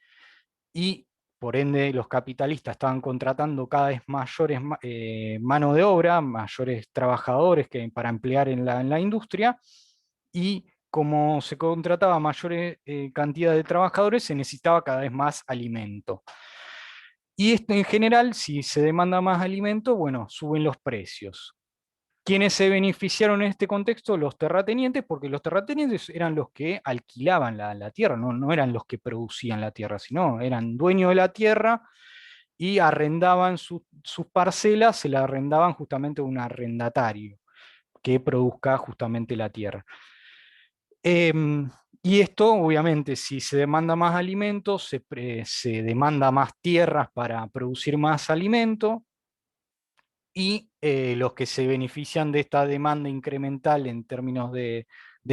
Speaker 1: y por ende los capitalistas estaban contratando cada vez mayores mano de obra, mayores trabajadores para emplear en la industria, y como se contrataba mayor cantidad de trabajadores, se necesitaba cada vez más alimento. Y esto en general, si se demanda más alimento, bueno, suben los precios. ¿Quiénes se beneficiaron en este contexto? Los terratenientes, porque los terratenientes eran los que alquilaban la tierra, no eran los que producían la tierra, sino eran dueños de la tierra y arrendaban sus parcelas, se la arrendaban justamente a un arrendatario que produzca justamente la tierra. Y esto, obviamente, si se demanda más alimentos, se demanda más tierras para producir más alimento, y los que se benefician de esta demanda incremental en términos de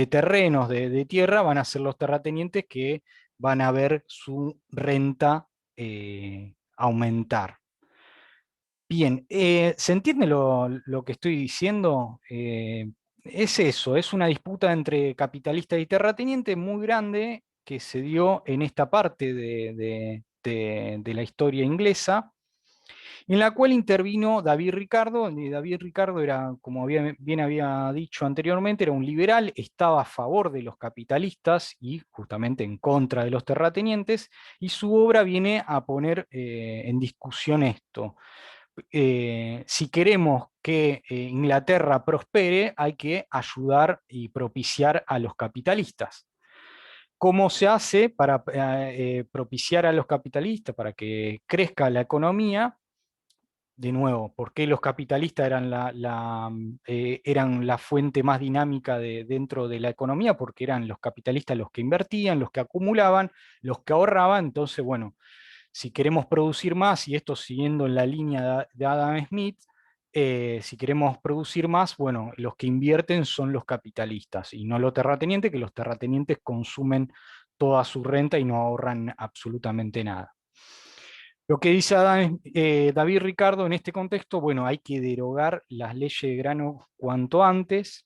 Speaker 1: terrenos, de tierra, van a ser los terratenientes que van a ver su renta aumentar. Bien, ¿se entiende lo que estoy diciendo? Es eso, es una disputa entre capitalistas y terratenientes muy grande que se dio en esta parte de la historia inglesa, en la cual intervino David Ricardo. David Ricardo era, como bien había dicho anteriormente, era un liberal, estaba a favor de los capitalistas y justamente en contra de los terratenientes, y su obra viene a poner en discusión esto. Si queremos que Inglaterra prospere, hay que ayudar y propiciar a los capitalistas. ¿Cómo se hace para propiciar a los capitalistas, para que crezca la economía? De nuevo, ¿por qué los capitalistas eran la fuente más dinámica dentro de la economía? Porque eran los capitalistas los que invertían, los que acumulaban, los que ahorraban. Entonces, bueno, si queremos producir más, y esto siguiendo en la línea de Adam Smith, si queremos producir más, bueno, los que invierten son los capitalistas y no los terratenientes, que los terratenientes consumen toda su renta y no ahorran absolutamente nada. Lo que dice David Ricardo en este contexto, bueno, hay que derogar las leyes de grano cuanto antes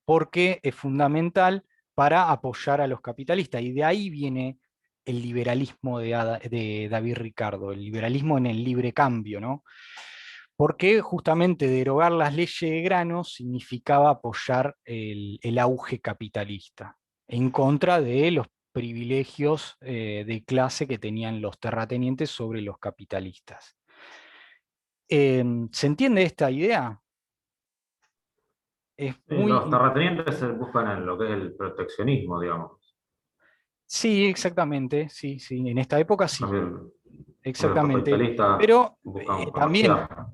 Speaker 1: porque es fundamental para apoyar a los capitalistas. Y de ahí viene el liberalismo de David Ricardo, el liberalismo en el libre cambio, ¿no? Porque justamente derogar las leyes de grano significaba apoyar el auge capitalista, en contra de los privilegios de clase que tenían los terratenientes sobre los capitalistas. ¿Se entiende esta idea? Es
Speaker 4: Sí,
Speaker 1: muy...
Speaker 4: los terratenientes se buscan en lo que es el proteccionismo, digamos.
Speaker 1: Sí, exactamente, sí, sí, en esta época sí,
Speaker 4: También, porque los
Speaker 1: exactamente.
Speaker 4: capitalistas
Speaker 1: Pero
Speaker 4: buscan
Speaker 1: también
Speaker 4: comerciar.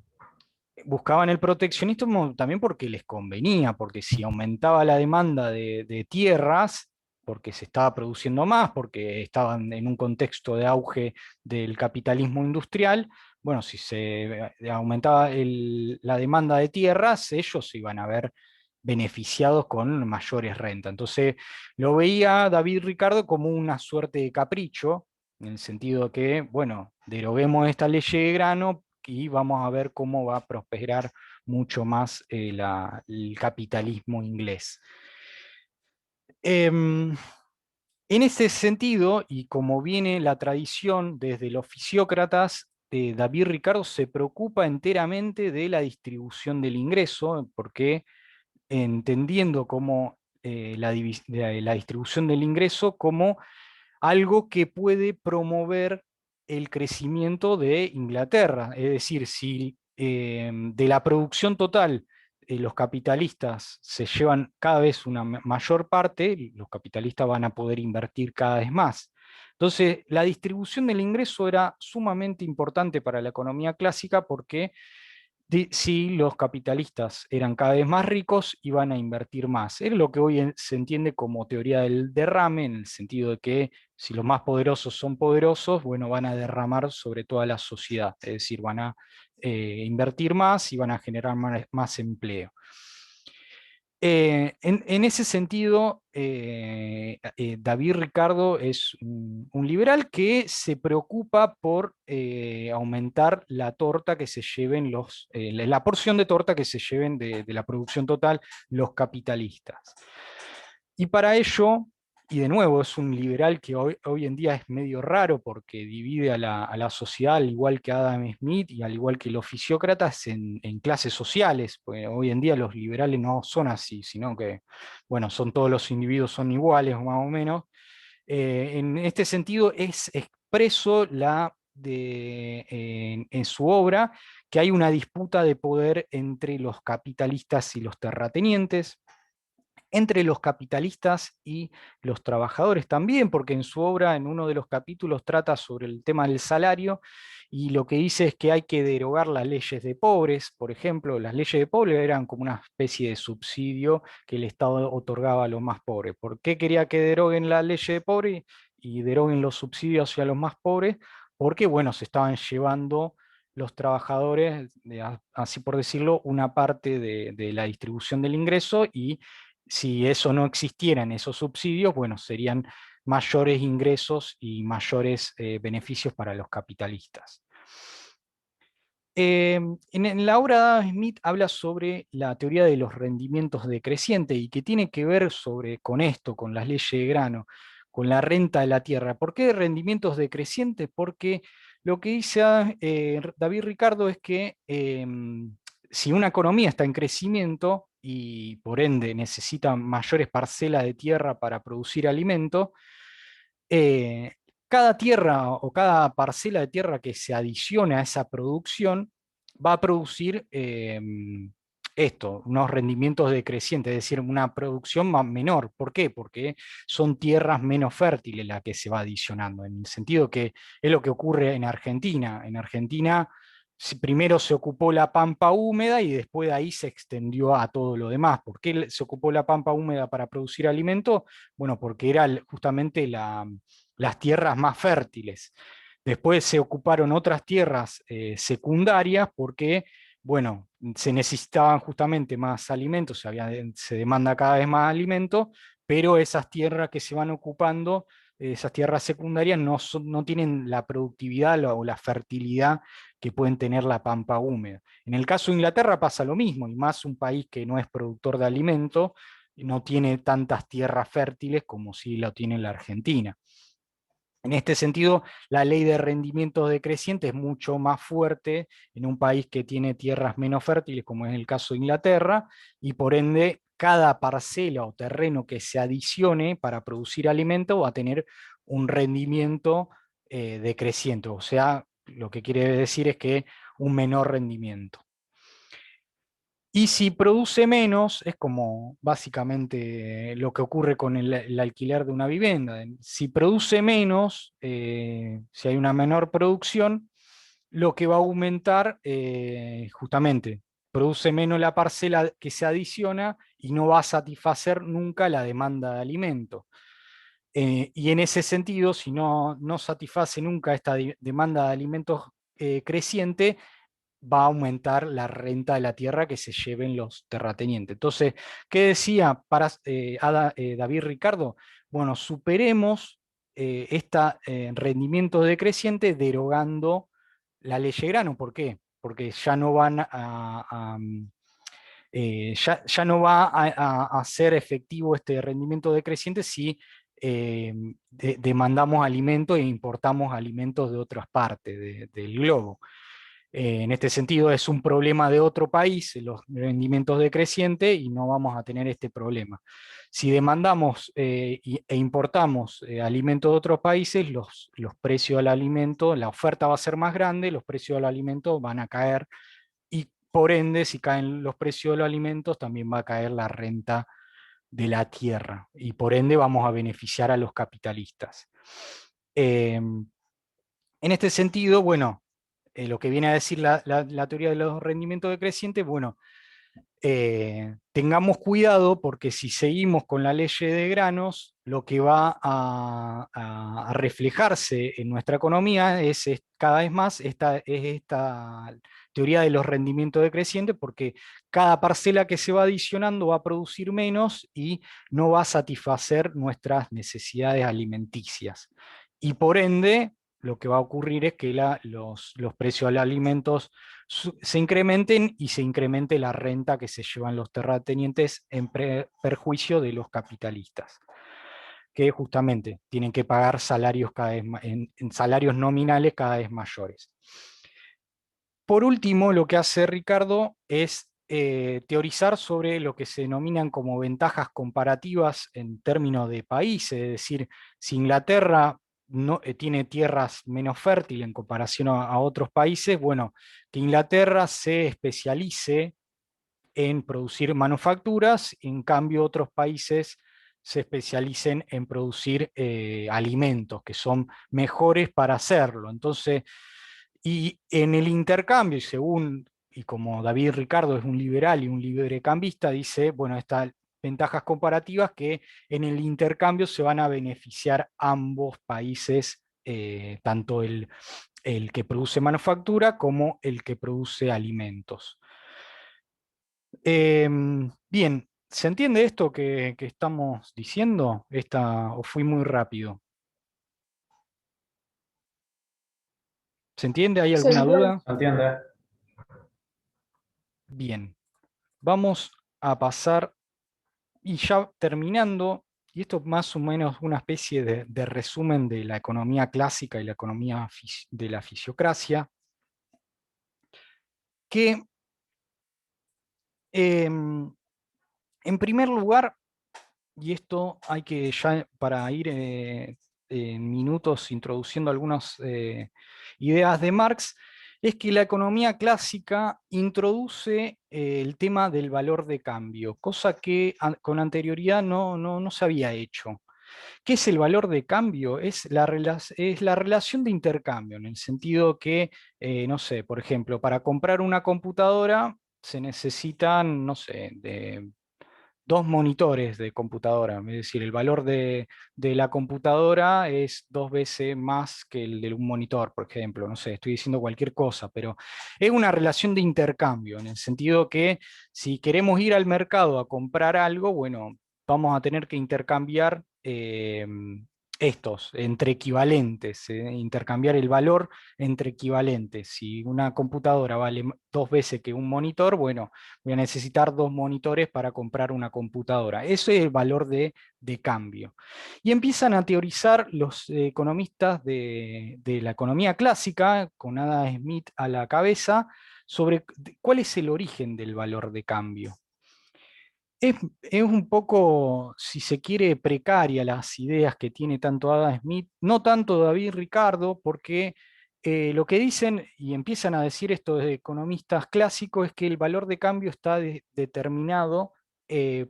Speaker 1: buscaban el proteccionismo también porque les convenía, porque si aumentaba la demanda de tierras, porque se estaba produciendo más, porque estaban en un contexto de auge del capitalismo industrial, bueno, si se aumentaba la demanda de tierras, ellos se iban a ver beneficiados con mayores rentas. Entonces lo veía David Ricardo como una suerte de capricho, en el sentido de que, bueno, deroguemos esta ley de grano y vamos a ver cómo va a prosperar mucho más el capitalismo inglés. En ese sentido, y como viene la tradición desde los fisiócratas, David Ricardo se preocupa enteramente de la distribución del ingreso, porque entendiendo como la distribución del ingreso como algo que puede promover el crecimiento de Inglaterra. Es decir, si de la producción total los capitalistas se llevan cada vez una mayor parte, los capitalistas van a poder invertir cada vez más. Entonces, la distribución del ingreso era sumamente importante para la economía clásica porque si los capitalistas eran cada vez más ricos, iban a invertir más. Es lo que hoy se entiende como teoría del derrame, en el sentido de que si los más poderosos son poderosos, bueno, van a derramar sobre toda la sociedad, es decir, van a invertir más y van a generar más empleo. En ese sentido, David Ricardo es un liberal que se preocupa por aumentar la torta que se lleven la porción de torta que se lleven de la producción total los capitalistas. Y para ello, y de nuevo es un liberal que hoy en día es medio raro porque divide a la sociedad, al igual que Adam Smith y al igual que los fisiócratas, en clases sociales, porque hoy en día los liberales no son así, sino que, bueno, son todos los individuos son iguales más o menos. En este sentido es expreso en su obra que hay una disputa de poder entre los capitalistas y los terratenientes, entre los capitalistas y los trabajadores también, porque en su obra, en uno de los capítulos, trata sobre el tema del salario y lo que dice es que hay que derogar las leyes de pobres. Por ejemplo, las leyes de pobres eran como una especie de subsidio que el Estado otorgaba a los más pobres. ¿Por qué quería que deroguen la ley de pobres y deroguen los subsidios hacia los más pobres? Porque, bueno, se estaban llevando los trabajadores, así por decirlo, una parte de la distribución del ingreso, y si eso no existieran, esos subsidios, bueno, serían mayores ingresos y mayores beneficios para los capitalistas. En la obra de Adam Smith habla sobre la teoría de los rendimientos decrecientes y que tiene que ver con esto, con las leyes de grano, con la renta de la tierra. ¿Por qué rendimientos decrecientes? Porque lo que dice David Ricardo es que si una economía está en crecimiento y por ende necesita mayores parcelas de tierra para producir alimento, eh, cada tierra o cada parcela de tierra que se adicione a esa producción va a producir unos rendimientos decrecientes, es decir, una producción menor. ¿Por qué? Porque son tierras menos fértiles las que se va adicionando, en el sentido que es lo que ocurre en Argentina. En Argentina primero se ocupó la pampa húmeda y después de ahí se extendió a todo lo demás. ¿Por qué se ocupó la pampa húmeda para producir alimento? Bueno, porque era justamente las tierras más fértiles. Después se ocuparon otras tierras secundarias porque, bueno, se necesitaban justamente más alimentos, se demanda cada vez más alimento, pero esas tierras que se van ocupando, esas tierras secundarias, no tienen la productividad o la fertilidad que pueden tener la pampa húmeda. En el caso de Inglaterra pasa lo mismo, y más un país que no es productor de alimento, no tiene tantas tierras fértiles como si lo tiene la Argentina. En este sentido, la ley de rendimiento decreciente es mucho más fuerte en un país que tiene tierras menos fértiles, como es el caso de Inglaterra, y por ende cada parcela o terreno que se adicione para producir alimento va a tener un rendimiento decreciente, o sea, lo que quiere decir es que un menor rendimiento. Y si produce menos, es como básicamente lo que ocurre con el alquiler de una vivienda. Si produce menos, si hay una menor producción, lo que va a aumentar justamente produce menos la parcela que se adiciona y no va a satisfacer nunca la demanda de alimento. Y en ese sentido, si no satisface nunca esta demanda de alimentos creciente, va a aumentar la renta de la tierra que se lleven los terratenientes. Entonces, ¿qué decía David Ricardo? Bueno, superemos este rendimiento decreciente derogando la ley Grano. ¿Por qué? Porque ya no van ya no va a ser efectivo este rendimiento decreciente si demandamos alimentos e importamos alimentos de otras partes del globo. En este sentido es un problema de otro país, los rendimientos decrecientes, y no vamos a tener este problema. Si demandamos e importamos alimentos de otros países, los precios del alimento, la oferta va a ser más grande, los precios del alimento van a caer, y por ende, si caen los precios de los alimentos, también va a caer la renta de la tierra, y por ende vamos a beneficiar a los capitalistas. En este sentido, bueno, lo que viene a decir la teoría de los rendimientos decrecientes, bueno, tengamos cuidado porque si seguimos con la ley de granos, lo que va a reflejarse en nuestra economía es cada vez más esta teoría de los rendimientos decrecientes, porque cada parcela que se va adicionando va a producir menos y no va a satisfacer nuestras necesidades alimenticias. Y por ende, lo que va a ocurrir es que los precios de los alimentos se incrementen y se incremente la renta que se llevan los terratenientes en perjuicio de los capitalistas, que justamente tienen que pagar salarios cada vez en salarios nominales cada vez mayores. Por último, lo que hace Ricardo es teorizar sobre lo que se denominan como ventajas comparativas en términos de países, es decir, si Inglaterra tiene tierras menos fértiles en comparación a otros países, bueno, que Inglaterra se especialice en producir manufacturas, en cambio otros países se especialicen en producir alimentos que son mejores para hacerlo. Entonces, y en el intercambio, y como David Ricardo es un liberal y un librecambista, dice, bueno, estas ventajas comparativas que en el intercambio se van a beneficiar ambos países, tanto el que produce manufactura como el que produce alimentos. Bien, ¿se entiende esto que estamos diciendo? ¿O fui muy rápido? ¿Se entiende? ¿Hay alguna duda?
Speaker 4: ¿Se entiende?
Speaker 1: Bien, vamos a pasar, y ya terminando, y esto más o menos una especie de resumen de la economía clásica y la economía de la fisiocracia, que en primer lugar, y esto hay que ya para ir en minutos introduciendo algunas ideas de Marx, es que la economía clásica introduce el tema del valor de cambio, cosa que con anterioridad no se había hecho. ¿Qué es el valor de cambio? Es la relación de intercambio, en el sentido que, no sé, por ejemplo, para comprar una computadora se necesitan, no sé, de 2 monitores de computadora, es decir, el valor de la computadora es 2 veces más que el de un monitor, por ejemplo, no sé, estoy diciendo cualquier cosa, pero es una relación de intercambio, en el sentido que si queremos ir al mercado a comprar algo, bueno, vamos a tener que intercambiar estos entre equivalentes, intercambiar el valor entre equivalentes. Si una computadora vale 2 veces que un monitor, bueno, voy a necesitar 2 monitores para comprar una computadora. Eso es el valor de cambio. Y empiezan a teorizar los economistas de la economía clásica, con Adam Smith a la cabeza, sobre cuál es el origen del valor de cambio. Es un poco, si se quiere, precaria las ideas que tiene tanto Adam Smith, no tanto David Ricardo, porque lo que dicen y empiezan a decir estos economistas clásicos es que el valor de cambio está determinado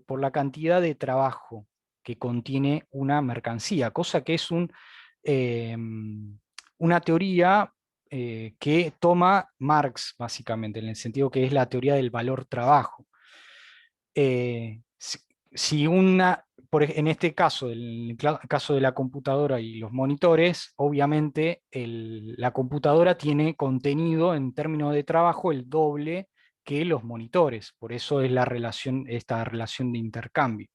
Speaker 1: por la cantidad de trabajo que contiene una mercancía, cosa que es una teoría que toma Marx, básicamente, en el sentido que es la teoría del valor trabajo. Si en este caso, en el caso de la computadora y los monitores, obviamente la computadora tiene contenido en términos de trabajo el doble que los monitores, por eso es esta relación de intercambio.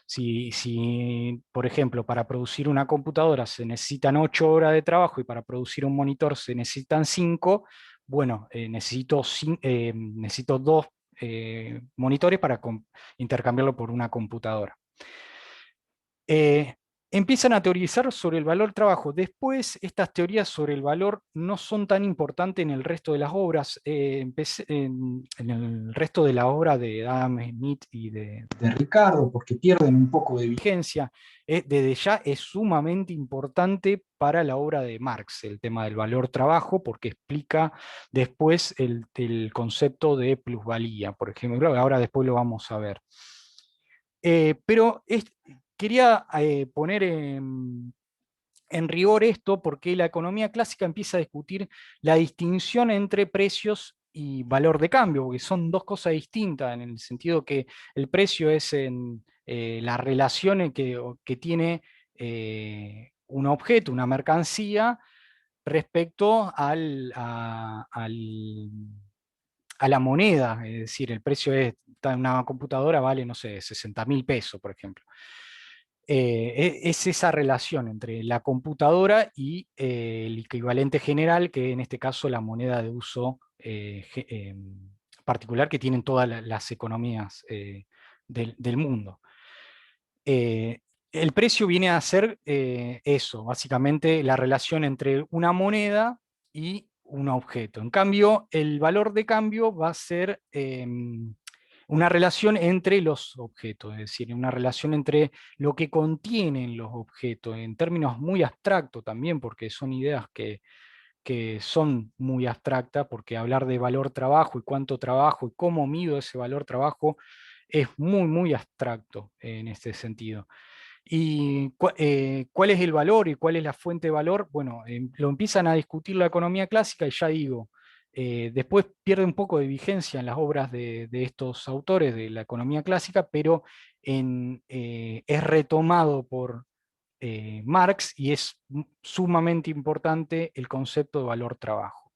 Speaker 1: Si, por ejemplo, para producir una computadora se necesitan 8 horas de trabajo y para producir un monitor se necesitan 5, bueno, necesito 2 monitores para intercambiarlo por una computadora. Empiezan a teorizar sobre el valor trabajo. Después, estas teorías sobre el valor no son tan importantes en el resto de las obras. En el resto de la obra de Adam Smith y de Ricardo, porque pierden un poco de vigencia. Desde ya es sumamente importante para la obra de Marx, el tema del valor trabajo, porque explica después el concepto de plusvalía, por ejemplo. Ahora después lo vamos a ver. Pero quería poner en rigor esto porque la economía clásica empieza a discutir la distinción entre precios y valor de cambio, porque son dos cosas distintas, en el sentido que el precio es la relación que tiene un objeto, una mercancía, respecto a la moneda, es decir, el precio una computadora vale, no sé, 60.000 pesos, por ejemplo. Es esa relación entre la computadora y el equivalente general, que en este caso la moneda de uso particular que tienen todas las economías del mundo. El precio viene a ser eso, básicamente la relación entre una moneda y un objeto. En cambio, el valor de cambio va a ser una relación entre los objetos, es decir, una relación entre lo que contienen los objetos, en términos muy abstractos también, porque son ideas que son muy abstractas, porque hablar de valor trabajo y cuánto trabajo y cómo mido ese valor trabajo es muy, muy abstracto en este sentido. ¿Y cuál es el valor y cuál es la fuente de valor? Bueno, lo empiezan a discutir la economía clásica y ya digo, después pierde un poco de vigencia en las obras de estos autores de la economía clásica, pero es retomado por Marx y es sumamente importante el concepto de valor trabajo.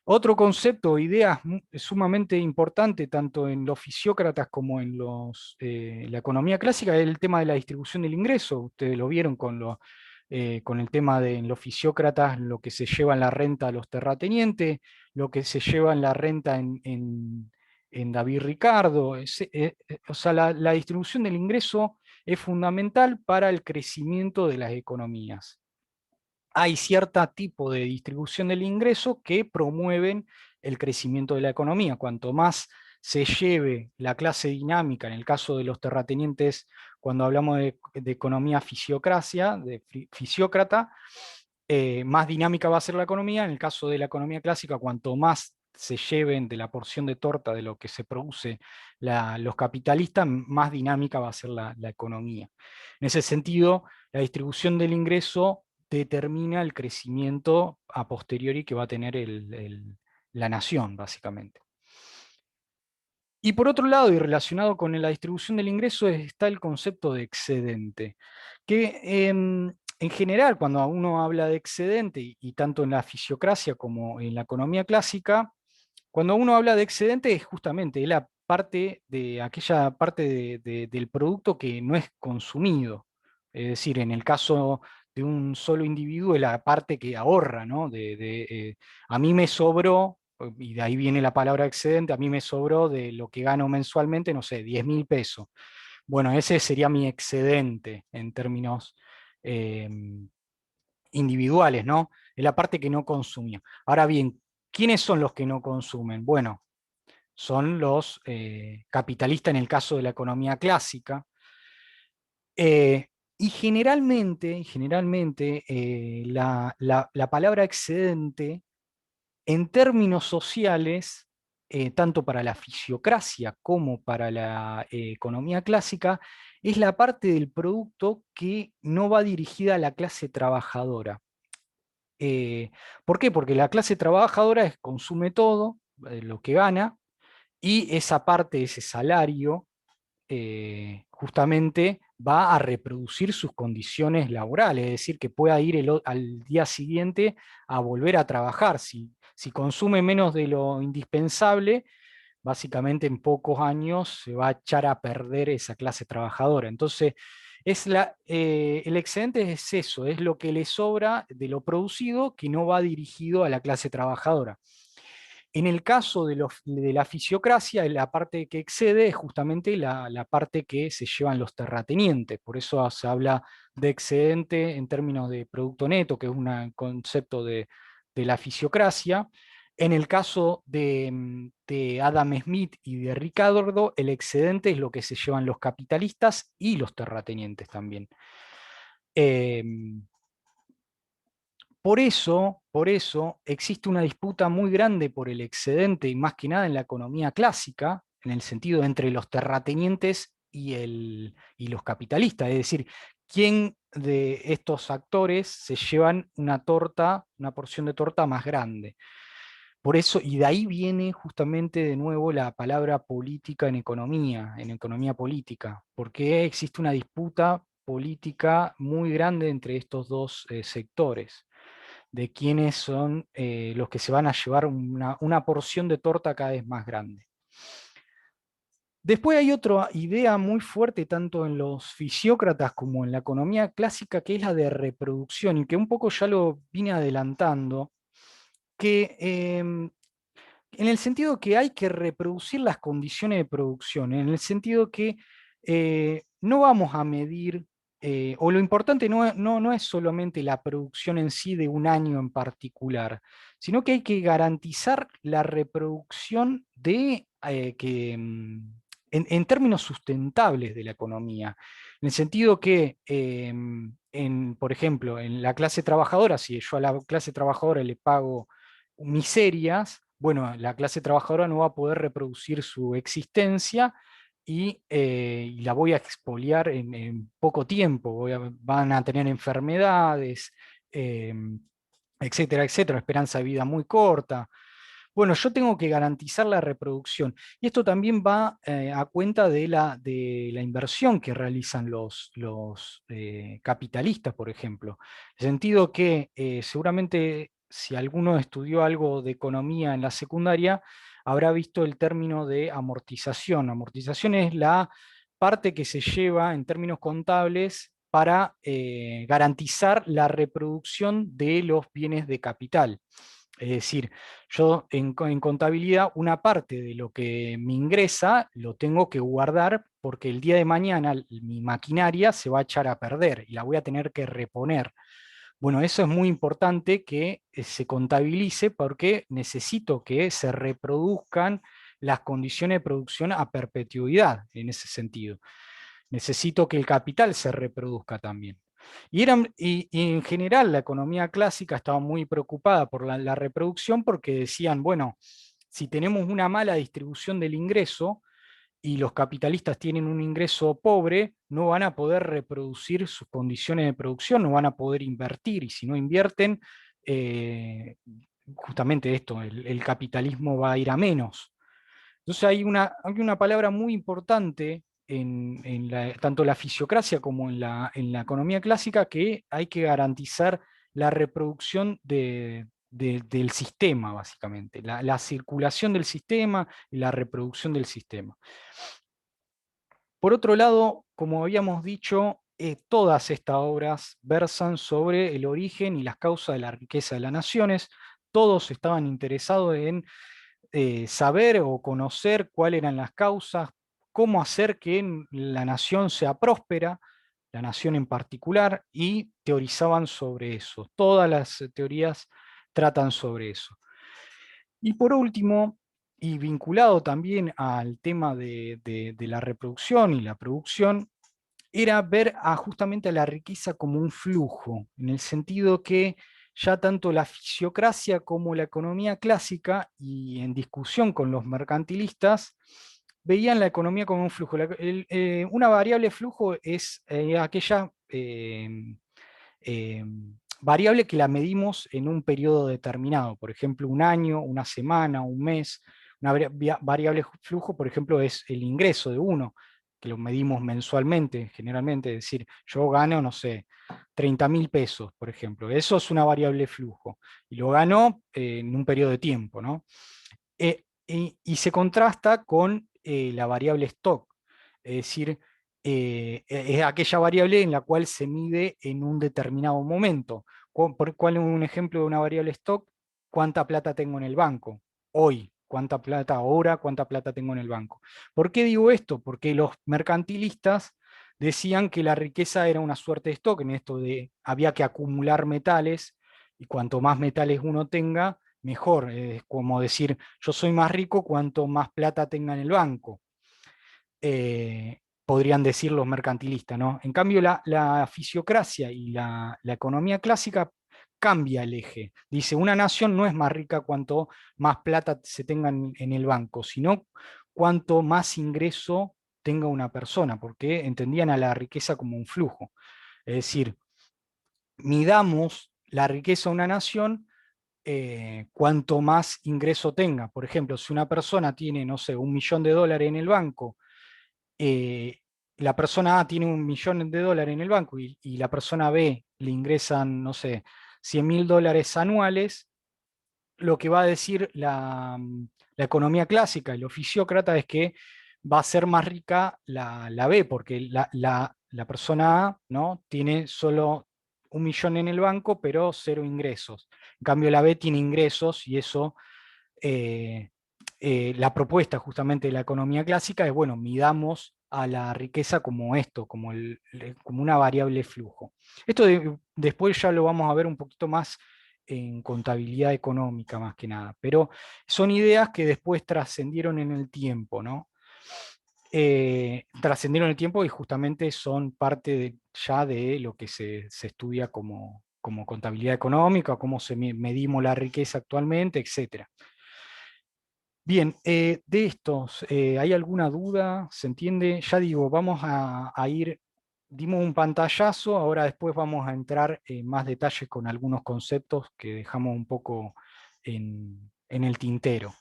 Speaker 1: Otro concepto o idea sumamente importante tanto en los fisiócratas como en la economía clásica es el tema de la distribución del ingreso. Ustedes lo vieron con el tema de en los fisiócratas, lo que se lleva en la renta a los terratenientes, lo que se lleva en la renta en David Ricardo. O sea, la distribución del ingreso es fundamental para el crecimiento de las economías. Hay cierto tipo de distribución del ingreso que promueven el crecimiento de la economía. Cuanto más se lleve la clase dinámica, en el caso de los terratenientes, cuando hablamos de economía fisiocracia, de fisiócrata, más dinámica va a ser la economía. En el caso de la economía clásica, cuanto más se lleven de la porción de torta de lo que se produce los capitalistas, más dinámica va a ser la economía. En ese sentido, la distribución del ingreso determina el crecimiento a posteriori que va a tener la nación, básicamente. Y por otro lado, y relacionado con la distribución del ingreso, está el concepto de excedente, que en general, cuando uno habla de excedente, y tanto en la fisiocracia como en la economía clásica, cuando uno habla de excedente es justamente la parte de aquella parte del producto que no es consumido. Es decir, en el caso de un solo individuo es la parte que ahorra, ¿no? A mí me sobró, y de ahí viene la palabra excedente, a mí me sobró de lo que gano mensualmente, no sé, 10.000 pesos. Bueno, ese sería mi excedente en términos individuales, ¿no? Es la parte que no consumía. Ahora bien, ¿quiénes son los que no consumen? Bueno, son los capitalistas en el caso de la economía clásica. Y generalmente la palabra excedente, en términos sociales, tanto para la fisiocracia como para la economía clásica, es la parte del producto que no va dirigida a la clase trabajadora. ¿Por qué? Porque la clase trabajadora consume todo lo que gana, y esa parte, ese salario, justamente va a reproducir sus condiciones laborales, es decir, que pueda ir al día siguiente a volver a trabajar. Si consume menos de lo indispensable, básicamente en pocos años se va a echar a perder esa clase trabajadora. Entonces, el excedente es eso, es lo que le sobra de lo producido que no va dirigido a la clase trabajadora. En el caso de la fisiocracia, la parte que excede es justamente la parte que se llevan los terratenientes. Por eso se habla de excedente en términos de producto neto, que es un concepto de la fisiocracia. En el caso de Adam Smith y de Ricardo, el excedente es lo que se llevan los capitalistas y los terratenientes también. Por eso existe una disputa muy grande por el excedente, y más que nada en la economía clásica, en el sentido entre los terratenientes y los capitalistas. Es decir, quién de estos actores se llevan una torta, una porción de torta más grande. Por eso, y de ahí viene justamente de nuevo la palabra política en economía política, porque existe una disputa política muy grande entre estos dos sectores, de quiénes son los que se van a llevar una porción de torta cada vez más grande. Después hay otra idea muy fuerte tanto en los fisiócratas como en la economía clásica, que es la de reproducción, y que un poco ya lo vine adelantando, que en el sentido que hay que reproducir las condiciones de producción, en el sentido que no vamos a medir, o lo importante no es solamente la producción en sí de un año en particular, sino que hay que garantizar la reproducción en términos sustentables de la economía. En el sentido que, por ejemplo, en la clase trabajadora, si yo a la clase trabajadora le pago miserias, bueno, la clase trabajadora no va a poder reproducir su existencia y la voy a expoliar en poco tiempo. Van a tener enfermedades, eh, etcétera, etcétera, esperanza de vida muy corta. Bueno, yo tengo que garantizar la reproducción. Y esto también va a cuenta de la inversión que realizan los capitalistas, por ejemplo. En el sentido que seguramente si alguno estudió algo de economía en la secundaria, habrá visto el término de amortización. Amortización es la parte que se lleva en términos contables para garantizar la reproducción de los bienes de capital. Es decir, yo en contabilidad una parte de lo que me ingresa lo tengo que guardar porque el día de mañana mi maquinaria se va a echar a perder y la voy a tener que reponer. Bueno, eso es muy importante que se contabilice porque necesito que se reproduzcan las condiciones de producción a perpetuidad en ese sentido. Necesito que el capital se reproduzca también. Y en general la economía clásica estaba muy preocupada por la reproducción porque decían, bueno, si tenemos una mala distribución del ingreso y los capitalistas tienen un ingreso pobre, no van a poder reproducir sus condiciones de producción, no van a poder invertir, y si no invierten, justamente esto, el capitalismo va a ir a menos. Entonces hay una palabra muy importante tanto la fisiocracia como en la economía clásica, que hay que garantizar la reproducción del sistema, básicamente, la circulación del sistema y la reproducción del sistema. Por otro lado, como habíamos dicho, todas estas obras versan sobre el origen y las causas de la riqueza de las naciones. Todos estaban interesados en saber o conocer cuáles eran las causas, cómo hacer que la nación sea próspera, la nación en particular, y teorizaban sobre eso. Todas las teorías tratan sobre eso. Y por último, y vinculado también al tema de la reproducción y la producción, era ver justamente a la riqueza como un flujo, en el sentido que ya tanto la fisiocracia como la economía clásica, y en discusión con los mercantilistas, veían la economía como un flujo. Una variable flujo es aquella variable que la medimos en un periodo determinado, por ejemplo, un año, una semana, un mes. Una variable flujo, por ejemplo, es el ingreso de uno, que lo medimos mensualmente, generalmente, es decir, yo gano, no sé, 30.000 pesos, por ejemplo. Eso es una variable flujo, y lo gano en un periodo de tiempo, ¿no? Y se contrasta con la variable stock, es decir, es aquella variable en la cual se mide en un determinado momento. ¿Cuál es un ejemplo de una variable stock? ¿Cuánta plata tengo en el banco? Hoy, ¿cuánta plata ahora? ¿Cuánta plata tengo en el banco? ¿Por qué digo esto? Porque los mercantilistas decían que la riqueza era una suerte de stock, en esto de había que acumular metales, y cuanto más metales uno tenga, mejor. Es como decir, yo soy más rico cuanto más plata tenga en el banco. Podrían decir los mercantilistas, ¿no? En cambio, la fisiocracia y la economía clásica cambia el eje. Dice, una nación no es más rica cuanto más plata se tenga en el banco, sino cuanto más ingreso tenga una persona, porque entendían a la riqueza como un flujo. Es decir, midamos la riqueza de una nación cuanto más ingreso tenga. Por ejemplo, si una persona tiene, no sé, $1.000.000 en el banco, eh, la persona A tiene $1.000.000 en el banco y la persona B le ingresan, no sé, $100.000 anuales, lo que va a decir la economía clásica, el oficiócrata, es que va a ser más rica la B, porque la persona A, ¿no?, tiene solo 1.000.000 en el banco, pero cero ingresos. En cambio, la B tiene ingresos, y eso, eh, la propuesta justamente de la economía clásica es, bueno, midamos a la riqueza como esto, como una variable flujo. Esto después ya lo vamos a ver un poquito más en contabilidad económica, más que nada, pero son ideas que después trascendieron en el tiempo, ¿no? Trascendieron en el tiempo y justamente son parte ya de lo que se estudia como contabilidad económica, cómo medimos la riqueza actualmente, etc. Bien, de estos, ¿hay alguna duda? ¿Se entiende? Ya digo, vamos a ir, dimos un pantallazo, ahora después vamos a entrar en más detalle con algunos conceptos que dejamos un poco en el tintero.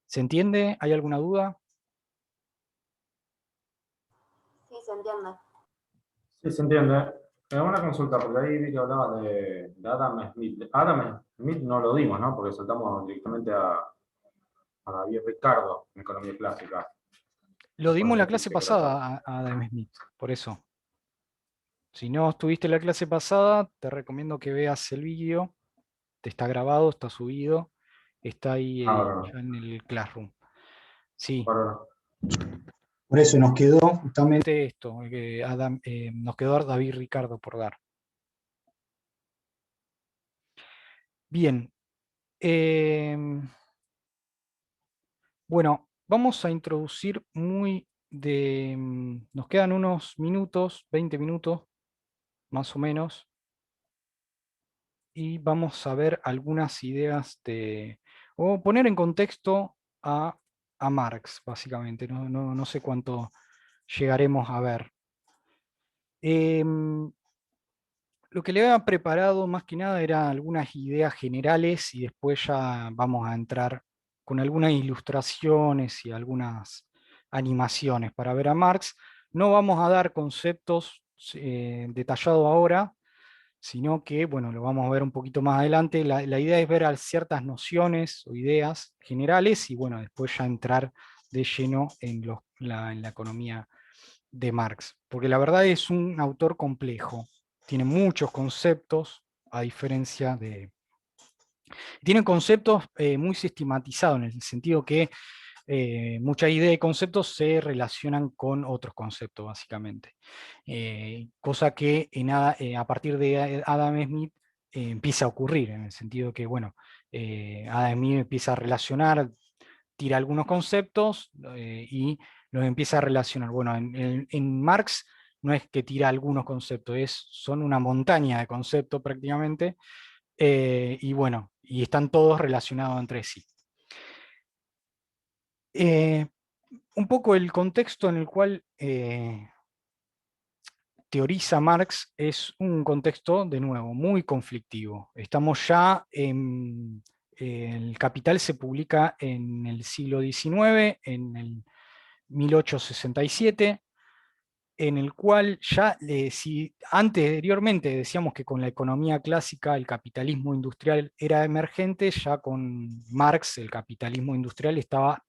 Speaker 1: ¿Se entiende? ¿Hay alguna duda?
Speaker 2: Sí, se entiende.
Speaker 4: Sí, se entiende. Una consulta, porque ahí vi que hablaba de Adam Smith. Adam Smith no lo dimos, ¿no? Porque saltamos directamente a David Ricardo en economía clásica.
Speaker 1: Lo dimos
Speaker 4: ¿Puedes
Speaker 1: en la clase
Speaker 4: decir de qué trata?
Speaker 1: pasada a Adam Smith, por eso. Si no estuviste en la clase pasada, te recomiendo que veas el vídeo. Te está grabado, está subido, está ahí
Speaker 4: Ahora no.
Speaker 1: ya en el Classroom. Sí,
Speaker 4: Ahora no.
Speaker 5: Por eso nos quedó justamente
Speaker 1: esto, nos quedó David Ricardo por dar. Bien. Bueno, vamos a introducir nos quedan unos minutos, 20 minutos, más o menos, y vamos a ver algunas ideas o poner en contexto a Marx, básicamente. No sé cuánto llegaremos a ver. Lo que le había preparado más que nada eran algunas ideas generales, y después ya vamos a entrar con algunas ilustraciones y algunas animaciones para ver a Marx. No vamos a dar conceptos detallados ahora, sino que, bueno, lo vamos a ver un poquito más adelante. La idea es ver ciertas nociones o ideas generales y, bueno, después ya entrar de lleno en la economía de Marx, porque la verdad es un autor complejo, tiene muchos conceptos, a diferencia de... Tiene conceptos muy sistematizados, en el sentido que muchas ideas y conceptos se relacionan con otros conceptos, básicamente. Cosa que a partir de Adam Smith empieza a ocurrir, en el sentido que, bueno, Adam Smith empieza a relacionar, tira algunos conceptos y los empieza a relacionar. Bueno, en Marx no es que tira algunos conceptos, son una montaña de conceptos prácticamente, y bueno, y están todos relacionados entre sí. Un poco el contexto en el cual teoriza Marx es un contexto, de nuevo, muy conflictivo. Estamos ya en... El Capital se publica en el siglo XIX, en el 1867, en el cual ya, si anteriormente decíamos que con la economía clásica el capitalismo industrial era emergente, ya con Marx el capitalismo industrial estaba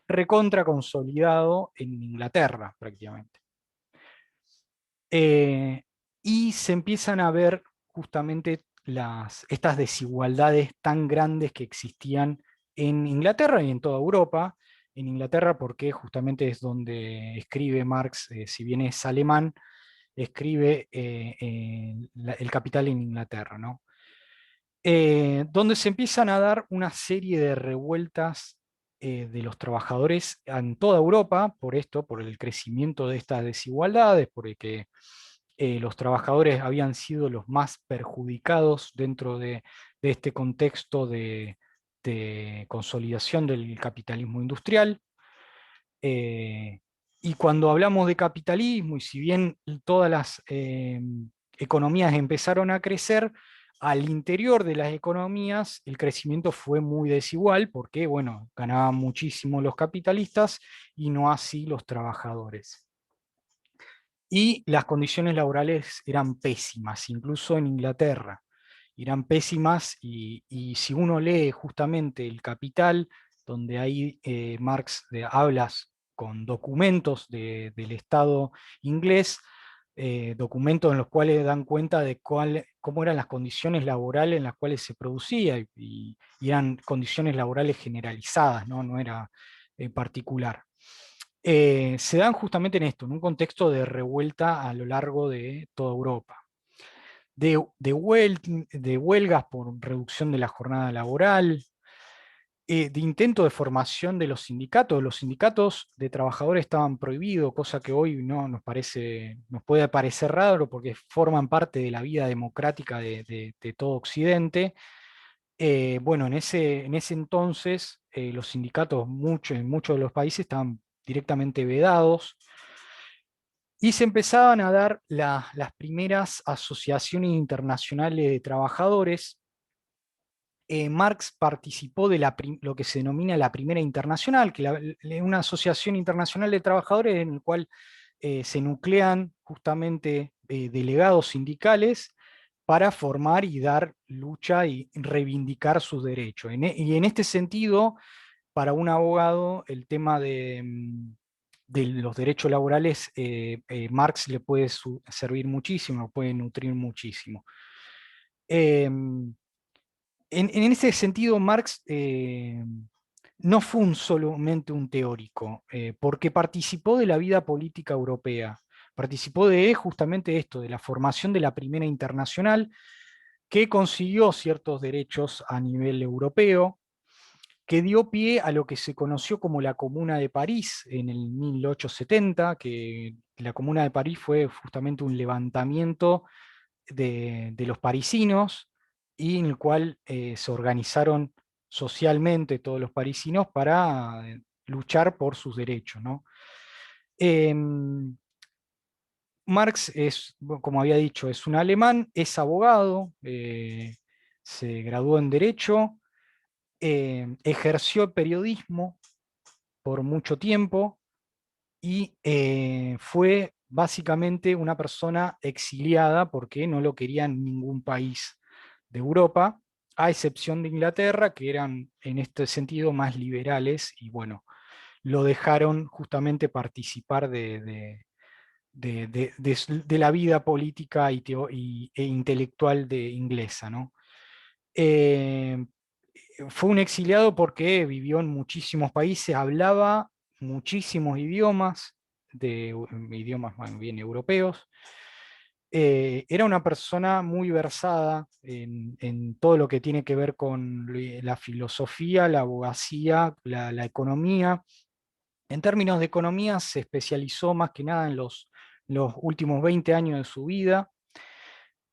Speaker 1: recontra consolidado en Inglaterra prácticamente. Y se empiezan a ver justamente estas desigualdades tan grandes que existían en Inglaterra y en toda Europa. En Inglaterra porque justamente es donde escribe Marx, si bien es alemán, escribe El Capital en Inglaterra, ¿no? Donde se empiezan a dar una serie de revueltas de los trabajadores en toda Europa, por esto, por el crecimiento de estas desigualdades, porque los trabajadores habían sido los más perjudicados dentro de este contexto de consolidación del capitalismo industrial. Y cuando hablamos de capitalismo, y si bien todas las economías empezaron a crecer, al interior de las economías el crecimiento fue muy desigual porque, bueno, ganaban muchísimo los capitalistas y no así los trabajadores. Y las condiciones laborales eran pésimas, incluso en Inglaterra. Eran pésimas y si uno lee justamente El Capital, donde ahí Marx hablas con documentos del Estado inglés, documentos en los cuales dan cuenta de cómo eran las condiciones laborales en las cuales se producía, y eran condiciones laborales generalizadas, no era particular. Se dan justamente en esto, en un contexto de revuelta a lo largo de toda Europa. De huelgas por reducción de la jornada laboral, de intento de formación de los sindicatos. Los sindicatos de trabajadores estaban prohibidos, cosa que hoy no nos puede parecer raro porque forman parte de la vida democrática de todo Occidente. Bueno, en ese entonces los sindicatos en muchos de los países estaban directamente vedados, y se empezaban a dar las primeras asociaciones internacionales de trabajadores. Marx participó de lo que se denomina la Primera Internacional, que es una asociación internacional de trabajadores en la cual se nuclean justamente delegados sindicales para formar y dar lucha y reivindicar sus derechos. Y en este sentido, para un abogado, el tema de los derechos laborales, Marx le puede servir muchísimo, puede nutrir muchísimo. En ese sentido, Marx no fue solamente un teórico, porque participó de la vida política europea, participó de justamente esto, de la formación de la Primera Internacional, que consiguió ciertos derechos a nivel europeo, que dio pie a lo que se conoció como la Comuna de París en el 1870, que la Comuna de París fue justamente un levantamiento de los parisinos, y en el cual se organizaron socialmente todos los parisinos para luchar por sus derechos, ¿no? Marx es, como había dicho, es un alemán, es abogado, se graduó en Derecho, ejerció el periodismo por mucho tiempo y fue básicamente una persona exiliada porque no lo quería en ningún país de Europa, a excepción de Inglaterra, que eran en este sentido más liberales, y bueno, lo dejaron justamente participar de la vida política e intelectual inglesa, ¿no? Fue un exiliado porque vivió en muchísimos países, hablaba muchísimos idiomas, idiomas más bien europeos. Era una persona muy versada en todo lo que tiene que ver con la filosofía, la abogacía, la economía. En términos de economía se especializó más que nada en los últimos 20 años de su vida.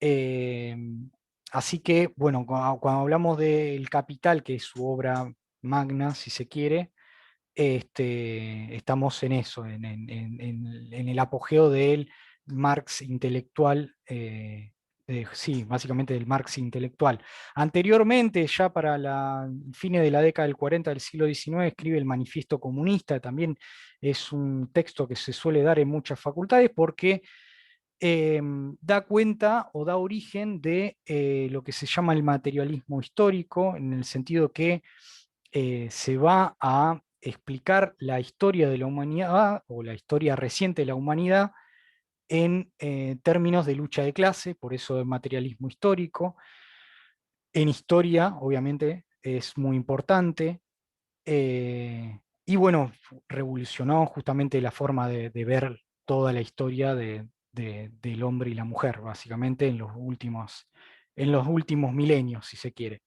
Speaker 1: Eh, Así que, bueno, cuando hablamos del Capital, que es su obra magna, si se quiere, estamos en eso, en el apogeo de él, Marx intelectual, sí, básicamente del Marx intelectual. Anteriormente, ya para fines de la década del 40 del siglo XIX, escribe el Manifiesto Comunista, también es un texto que se suele dar en muchas facultades porque da cuenta o da origen de lo que se llama el materialismo histórico, en el sentido que se va a explicar la historia de la humanidad o la historia reciente de la humanidad en términos de lucha de clase, por eso el materialismo histórico. En historia, obviamente, es muy importante. Y bueno, revolucionó justamente la forma de ver toda la historia del hombre y la mujer, básicamente en los últimos milenios, si se quiere.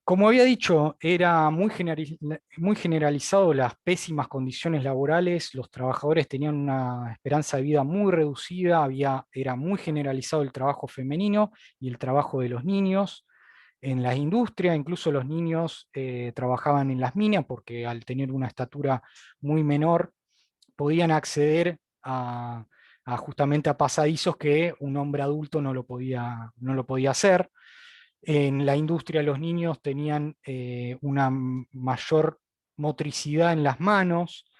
Speaker 1: Como había dicho, era muy generalizado las pésimas condiciones laborales, los trabajadores tenían una esperanza de vida muy reducida, era muy generalizado el trabajo femenino y el trabajo de los niños. En la industria, incluso los niños trabajaban en las minas porque al tener una estatura muy menor podían acceder justamente a pasadizos que un hombre adulto no lo podía hacer. En la industria los niños tenían una mayor motricidad en las manos,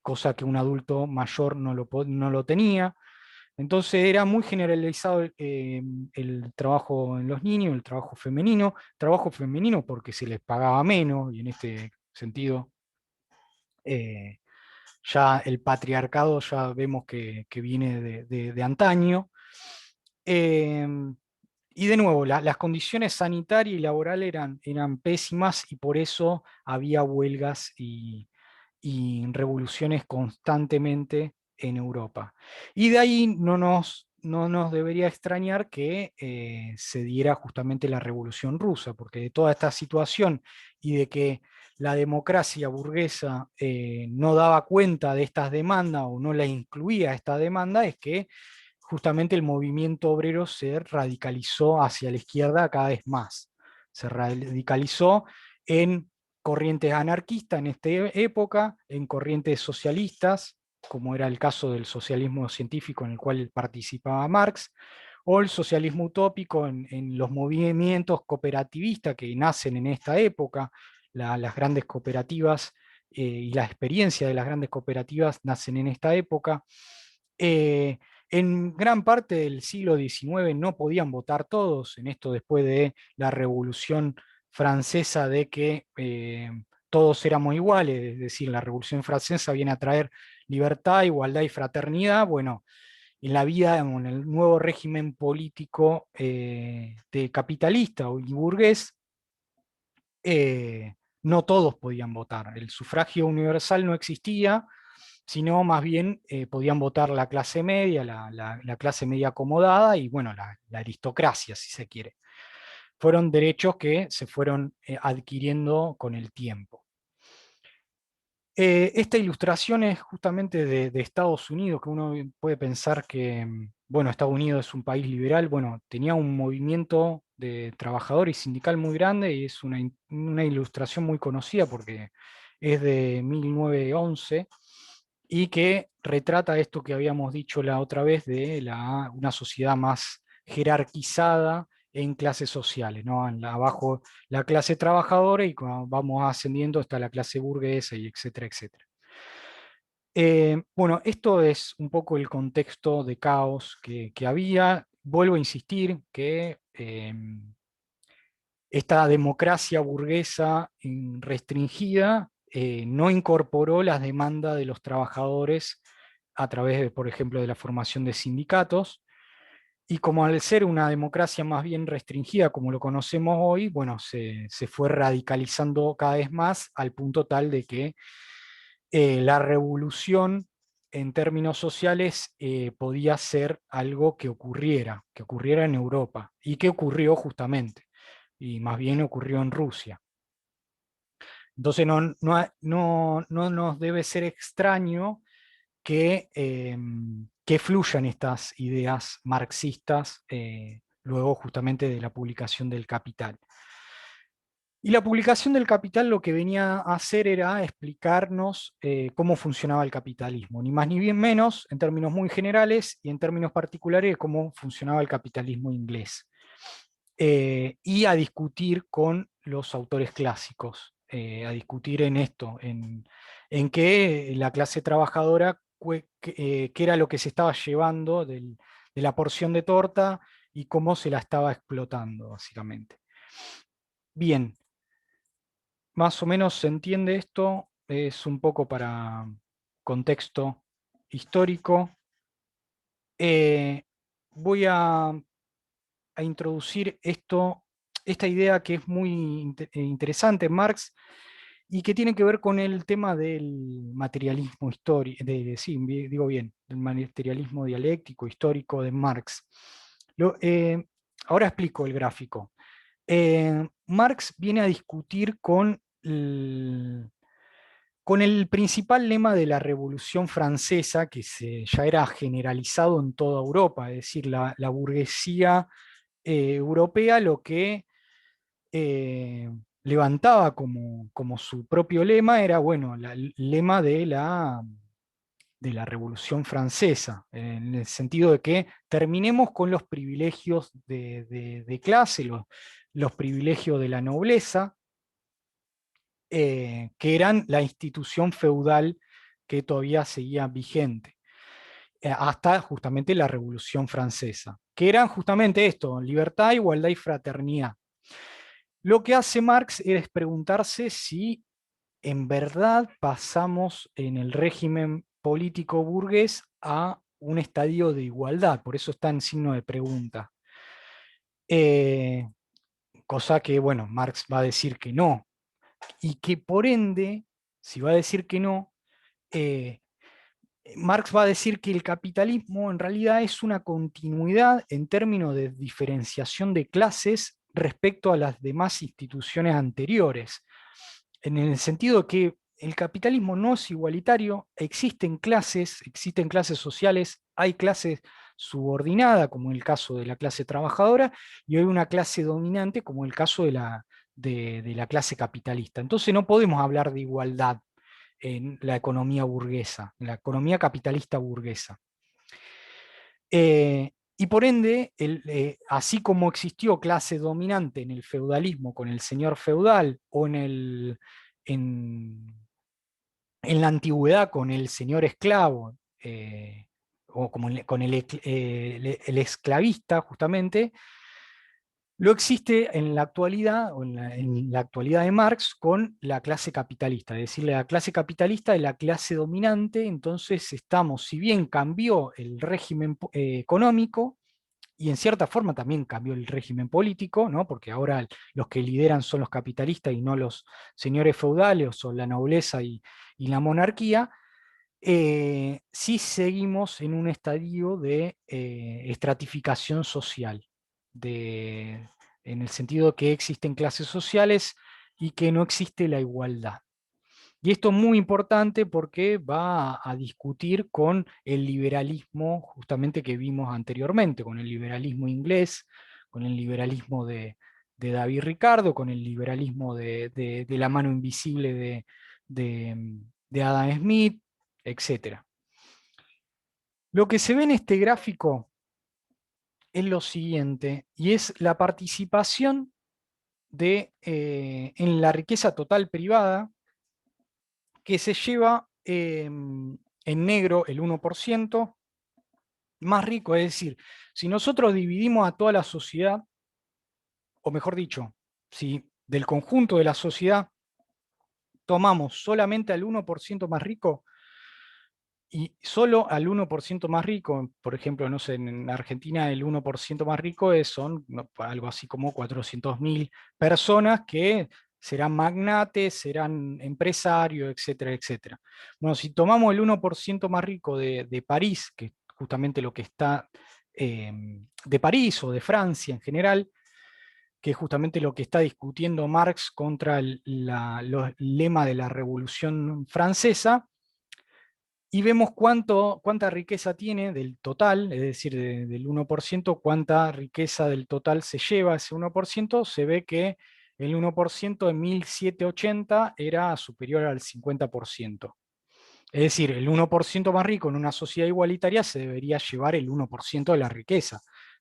Speaker 1: cosa que un adulto mayor no lo tenía. Entonces era muy generalizado el trabajo en los niños, el trabajo femenino porque se les pagaba menos, y en este sentido eh, ya el patriarcado ya vemos que viene de antaño. Y de nuevo, las condiciones sanitarias y laborales eran pésimas y por eso había huelgas y revoluciones constantemente en Europa. Y de ahí no nos debería extrañar que se diera justamente la Revolución Rusa, porque de toda esta situación y de que la democracia burguesa no daba cuenta de estas demandas o no la incluía esta demanda, es que justamente el movimiento obrero se radicalizó hacia la izquierda cada vez más. Se radicalizó en corrientes anarquistas en esta época, en corrientes socialistas, como era el caso del socialismo científico en el cual participaba Marx, o el socialismo utópico en los movimientos cooperativistas que nacen en esta época, las grandes cooperativas y la experiencia de las grandes cooperativas nacen en esta época. En gran parte del siglo XIX no podían votar todos, en esto después de la Revolución Francesa de que todos éramos iguales, es decir, la Revolución Francesa viene a traer libertad, igualdad y fraternidad. Bueno, en la vida, en el nuevo régimen político de capitalista y burgués, no todos podían votar. El sufragio universal no existía, sino más bien podían votar la clase media, la clase media acomodada y bueno, la aristocracia, si se quiere. Fueron derechos que se fueron adquiriendo con el tiempo. Esta ilustración es justamente de Estados Unidos, que uno puede pensar que, bueno, Estados Unidos es un país liberal, bueno, tenía un movimiento de trabajadores y sindical muy grande y es una ilustración muy conocida porque es de 1911 y que retrata esto que habíamos dicho la otra vez de una sociedad más jerarquizada en clases sociales, ¿no? Abajo la clase trabajadora y cuando vamos ascendiendo hasta la clase burguesa y etcétera, etcétera. Bueno, esto es un poco el contexto de caos que había. Vuelvo a insistir que esta democracia burguesa restringida no incorporó las demandas de los trabajadores a través de, por ejemplo, de la formación de sindicatos, y como al ser una democracia más bien restringida como lo conocemos hoy, bueno, se fue radicalizando cada vez más al punto tal de que la revolución en términos sociales podía ser algo que ocurriera en Europa, y que ocurrió justamente, y más bien ocurrió en Rusia. Entonces no nos debe ser extraño que fluyan estas ideas marxistas luego justamente de la publicación del Capital. Y la publicación del Capital lo que venía a hacer era explicarnos cómo funcionaba el capitalismo, ni más ni bien menos, en términos muy generales y en términos particulares, cómo funcionaba el capitalismo inglés. Y a discutir con los autores clásicos, a discutir en esto, en que la clase trabajadora, qué era lo que se estaba llevando de la porción de torta y cómo se la estaba explotando, básicamente. Bien, más o menos se entiende esto, es un poco para contexto histórico. Voy a introducir esta idea que es muy interesante en Marx y que tiene que ver con el tema del materialismo histórico, sí, digo bien, del materialismo dialéctico histórico de Marx. Ahora explico el gráfico. Marx viene a discutir con el principal lema de la Revolución Francesa, que ya era generalizado en toda Europa, es decir, la burguesía europea lo que levantaba como su propio lema era, bueno, el lema de la Revolución Francesa, en el sentido de que terminemos con los privilegios de clase, los privilegios de la nobleza, que eran la institución feudal que todavía seguía vigente, hasta justamente la Revolución Francesa, que eran justamente esto, libertad, igualdad y fraternidad. Lo que hace Marx es preguntarse si en verdad pasamos en el régimen político burgués a un estadio de igualdad, por eso está en signo de pregunta. Cosa que, bueno, Marx va a decir que no, y que por ende, si va a decir que no, Marx va a decir que el capitalismo en realidad es una continuidad en términos de diferenciación de clases respecto a las demás instituciones anteriores, en el sentido de que el capitalismo no es igualitario, existen clases sociales, hay clases subordinadas, como en el caso de la clase trabajadora, y hay una clase dominante, como el caso de la clase capitalista. Entonces no podemos hablar de igualdad en la economía burguesa, en la economía capitalista burguesa. Y por ende, así como existió clase dominante en el feudalismo con el señor feudal o en la antigüedad con el señor esclavo, o como con el esclavista justamente, lo existe en la actualidad, o en la actualidad de Marx, con la clase capitalista. Es decir, la clase capitalista es la clase dominante, entonces estamos, si bien cambió el régimen económico, y en cierta forma también cambió el régimen político, ¿no? Porque ahora los que lideran son los capitalistas y no los señores feudales o la nobleza y la monarquía, sí seguimos en un estadio de estratificación social, en el sentido que existen clases sociales y que no existe la igualdad. Y esto es muy importante porque va a discutir con el liberalismo justamente que vimos anteriormente, con el liberalismo inglés, con el liberalismo de David Ricardo, con el liberalismo de la mano invisible de Adam Smith, etc. Lo que se ve en este gráfico es lo siguiente, y es la participación en la riqueza total privada, que se lleva en negro el 1% más rico. Es decir, si nosotros dividimos a toda la sociedad, o mejor dicho, si del conjunto de la sociedad tomamos solamente al 1% más rico, y solo al 1% más rico, por ejemplo, no sé, en Argentina el 1% más rico son algo así como 400.000 personas que serán magnates, serán empresarios, etcétera, etcétera. Bueno, si tomamos el 1% más rico de París, que es justamente lo que está, de París o de Francia en general, que es justamente lo que está discutiendo Marx contra el lema de la Revolución Francesa, y vemos cuánta riqueza tiene del total, es decir, del 1%, cuánta riqueza del total se lleva ese 1%, se ve que el 1% en 1780 era superior al 50%. Es decir, el 1% más rico en una sociedad igualitaria se debería llevar el 1% de la riqueza.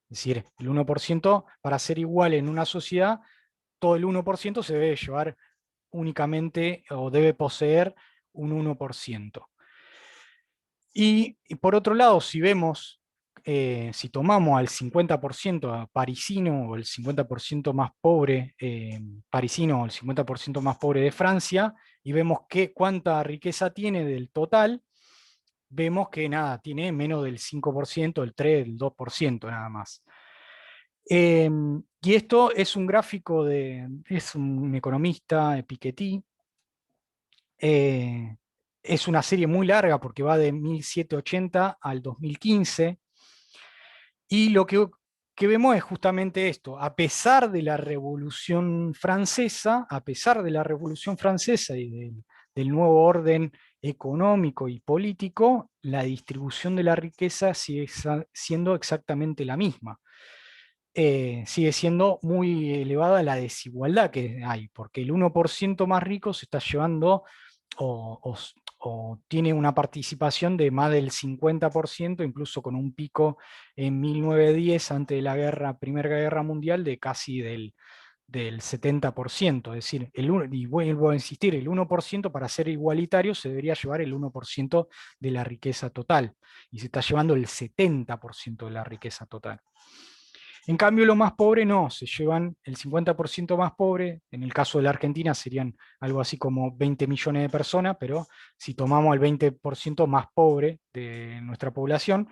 Speaker 1: Es decir, el 1% para ser igual en una sociedad, todo el 1% se debe llevar únicamente o debe poseer un 1%. Y por otro lado, si vemos, si tomamos al 50% parisino o el 50% más pobre parisino o el 50% más pobre de Francia, y vemos cuánta riqueza tiene del total, vemos que nada, tiene menos del 5%, el 3, el 2% nada más. Y esto es un gráfico es un economista, Piketty. Es una serie muy larga porque va de 1780 al 2015. Y lo que vemos es justamente esto. A pesar de la Revolución Francesa, y del nuevo orden económico y político, la distribución de la riqueza sigue siendo exactamente la misma. Sigue siendo muy elevada la desigualdad que hay, porque el 1% más rico se está llevando o tiene una participación de más del 50%, incluso con un pico en 1910, antes de la Primera Guerra Mundial, de casi del 70%. Es decir, y vuelvo a insistir, el 1% para ser igualitario se debería llevar el 1% de la riqueza total, y se está llevando el 70% de la riqueza total. En cambio, los más pobres no, se llevan el 50% más pobre. En el caso de la Argentina serían algo así como 20 millones de personas, pero si tomamos el 20% más pobre de nuestra población,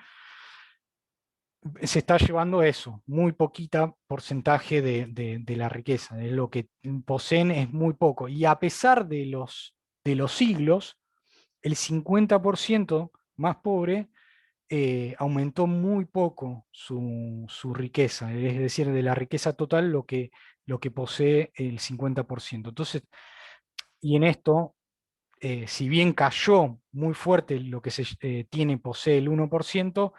Speaker 1: se está llevando eso, muy poquita porcentaje de la riqueza, de lo que poseen es muy poco. Y a pesar de los siglos, el 50% más pobre aumentó muy poco su riqueza, es decir, de la riqueza total lo que posee el 50%. Entonces, y en esto, si bien cayó muy fuerte lo que posee el 1%,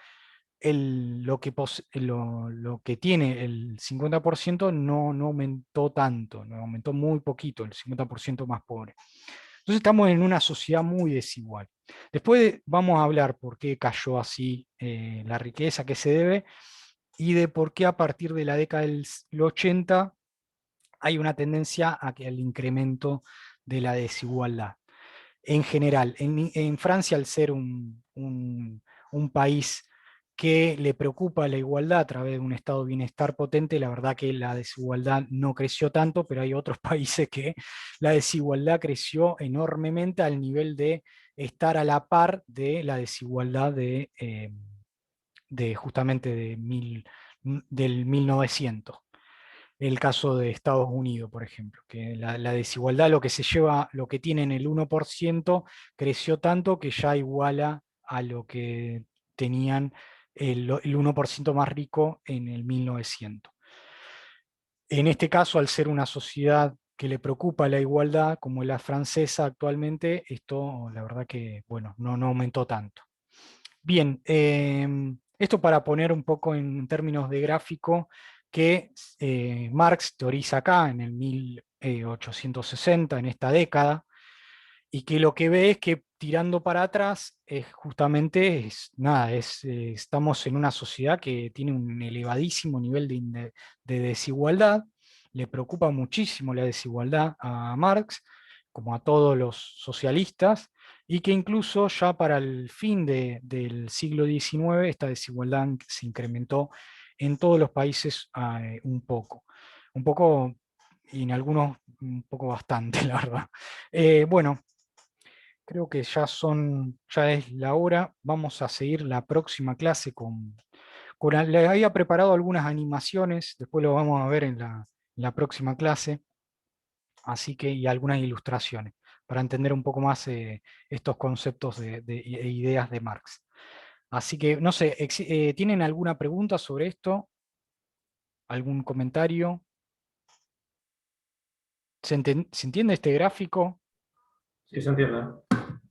Speaker 1: lo que tiene el 50% no aumentó tanto, no aumentó muy poquito, el 50% más pobre. Entonces estamos en una sociedad muy desigual. Después vamos a hablar por qué cayó así la riqueza, a qué se debe, y de por qué a partir de la década del 80 hay una tendencia al incremento de la desigualdad. En general, en Francia, al ser un país que le preocupa la igualdad a través de un estado de bienestar potente, la verdad que la desigualdad no creció tanto, pero hay otros países que la desigualdad creció enormemente al nivel de estar a la par de la desigualdad justamente del 1900. El caso de Estados Unidos, por ejemplo, que la desigualdad, lo que tiene en el 1%, creció tanto que ya iguala a lo que tenían el 1% más rico en el 1900. En este caso, al ser una sociedad que le preocupa la igualdad, como la francesa actualmente, esto la verdad que, bueno, no aumentó tanto. Bien, esto para poner un poco en términos de gráfico que Marx teoriza acá en el 1860, en esta década, y que lo que ve es que tirando para atrás es justamente, estamos en una sociedad que tiene un elevadísimo nivel de desigualdad, le preocupa muchísimo la desigualdad a Marx, como a todos los socialistas, y que incluso ya para el fin del siglo XIX esta desigualdad se incrementó en todos los países un poco, y en algunos un poco bastante, la verdad. Bueno, creo que ya es la hora. Vamos a seguir la próxima clase les había preparado algunas animaciones, después lo vamos a ver en la próxima clase, así que, y algunas ilustraciones, para entender un poco más estos conceptos e ideas de Marx. Así que, no sé, ¿tienen alguna pregunta sobre esto? ¿Algún comentario? ¿Se entiende este gráfico?
Speaker 4: Sí, se entiende.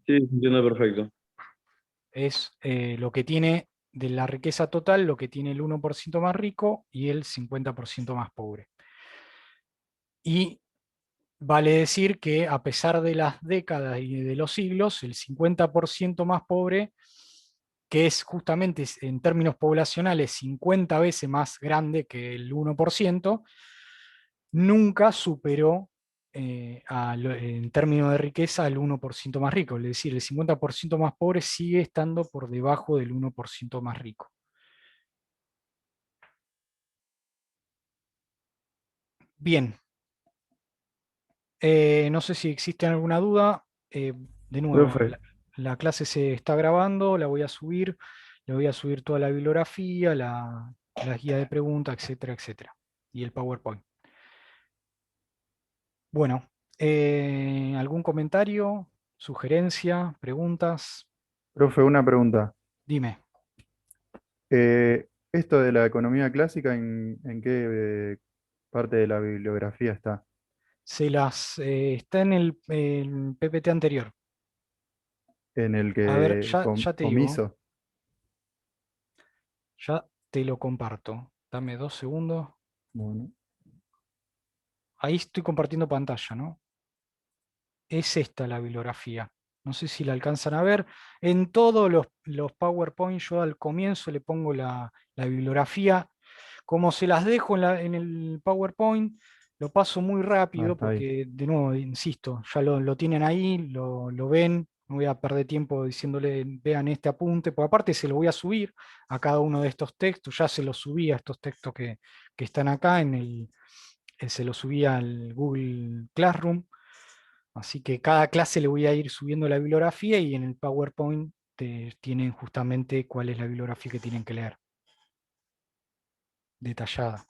Speaker 3: Sí, entiendo perfecto.
Speaker 1: Es lo que tiene de la riqueza total, lo que tiene el 1% más rico y el 50% más pobre. Y vale decir que a pesar de las décadas y de los siglos, el 50% más pobre, que es justamente en términos poblacionales 50 veces más grande que el 1%, nunca superó en términos de riqueza al 1% más rico. Es decir, el 50% más pobre sigue estando por debajo del 1% más rico. Bien. No sé si existe alguna duda. De nuevo,
Speaker 6: Profe,
Speaker 1: la clase se está grabando, la voy a subir. Le voy a subir toda la bibliografía, la guía de preguntas, etcétera, etcétera. Y el PowerPoint. Bueno, ¿algún comentario, sugerencia, preguntas?
Speaker 6: profe, una pregunta.
Speaker 1: Dime.
Speaker 6: Esto de la economía clásica, ¿en qué parte de la bibliografía está?
Speaker 1: Está en el PPT anterior.
Speaker 6: En el
Speaker 1: A ver,
Speaker 6: que
Speaker 1: ya te digo.
Speaker 6: omiso.
Speaker 1: Ya te lo comparto. Dame 2 segundos.
Speaker 6: Bueno,
Speaker 1: Ahí estoy compartiendo pantalla, ¿no? Es esta la bibliografía. No sé si la alcanzan a ver. En todos los PowerPoint yo al comienzo le pongo la bibliografía. Como se las dejo en el PowerPoint, lo paso muy rápido
Speaker 6: está ahí.
Speaker 1: porque, de nuevo, insisto, ya lo tienen ahí, lo ven. No voy a perder tiempo diciéndole, vean este apunte, porque aparte se lo voy a subir a cada uno de estos textos. Ya se los subí a estos textos que están acá, se los subí al Google Classroom. Así que cada clase le voy a ir subiendo la bibliografía y en el PowerPoint tienen justamente cuál es la bibliografía que tienen que leer. Detallada.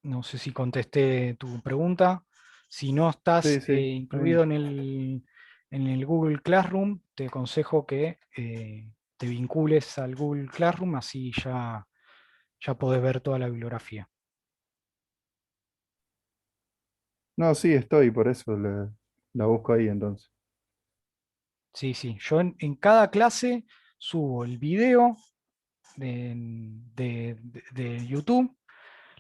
Speaker 1: No sé si contesté tu pregunta. Si no estás
Speaker 6: Sí, sí, está
Speaker 1: incluido
Speaker 6: bien.
Speaker 1: en el Google Classroom, te aconsejo que te vincules al Google Classroom, así ya podés ver toda la bibliografía.
Speaker 6: No, sí, estoy, por eso la busco ahí entonces.
Speaker 1: Sí, sí. Yo en cada clase subo el video de YouTube,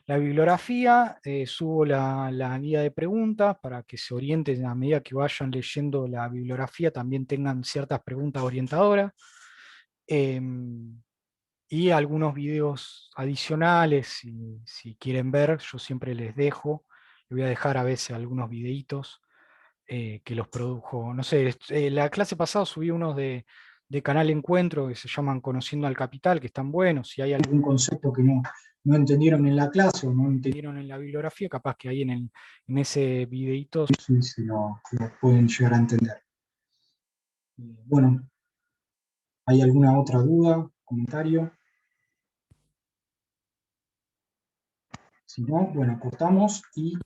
Speaker 1: la bibliografía, subo la guía de preguntas para que se orienten a medida que vayan leyendo la bibliografía, también tengan ciertas preguntas orientadoras. Y algunos videos adicionales, si quieren ver, yo siempre les dejo. Les voy a dejar a veces algunos videitos que los produjo. No sé, la clase pasada subí unos de Canal Encuentro que se llaman Conociendo al Capital, que están buenos. Si hay algún concepto que no entendieron en la clase o no entendieron en la bibliografía, capaz que ahí en ese videito sí se lo pueden llegar a entender. Bueno, ¿hay alguna otra duda, comentario? Si no, bueno, cortamos y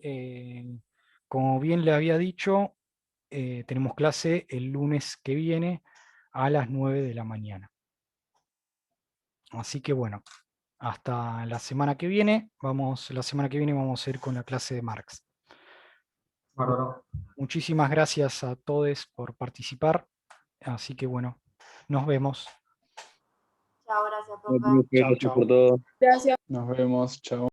Speaker 1: como bien le había dicho, tenemos clase el lunes que viene a las 9 de la mañana. Así que bueno, hasta la semana que viene. La semana que viene vamos a ir con la clase de Marx.
Speaker 4: Bárbaro.
Speaker 1: Muchísimas gracias a todos por participar. Así que bueno, nos vemos.
Speaker 2: Chao, gracias,
Speaker 7: No,
Speaker 2: profe.
Speaker 7: profe,
Speaker 1: Chao,
Speaker 7: gracias por
Speaker 1: chao.
Speaker 7: todo.
Speaker 2: Gracias.
Speaker 3: Nos vemos, chao.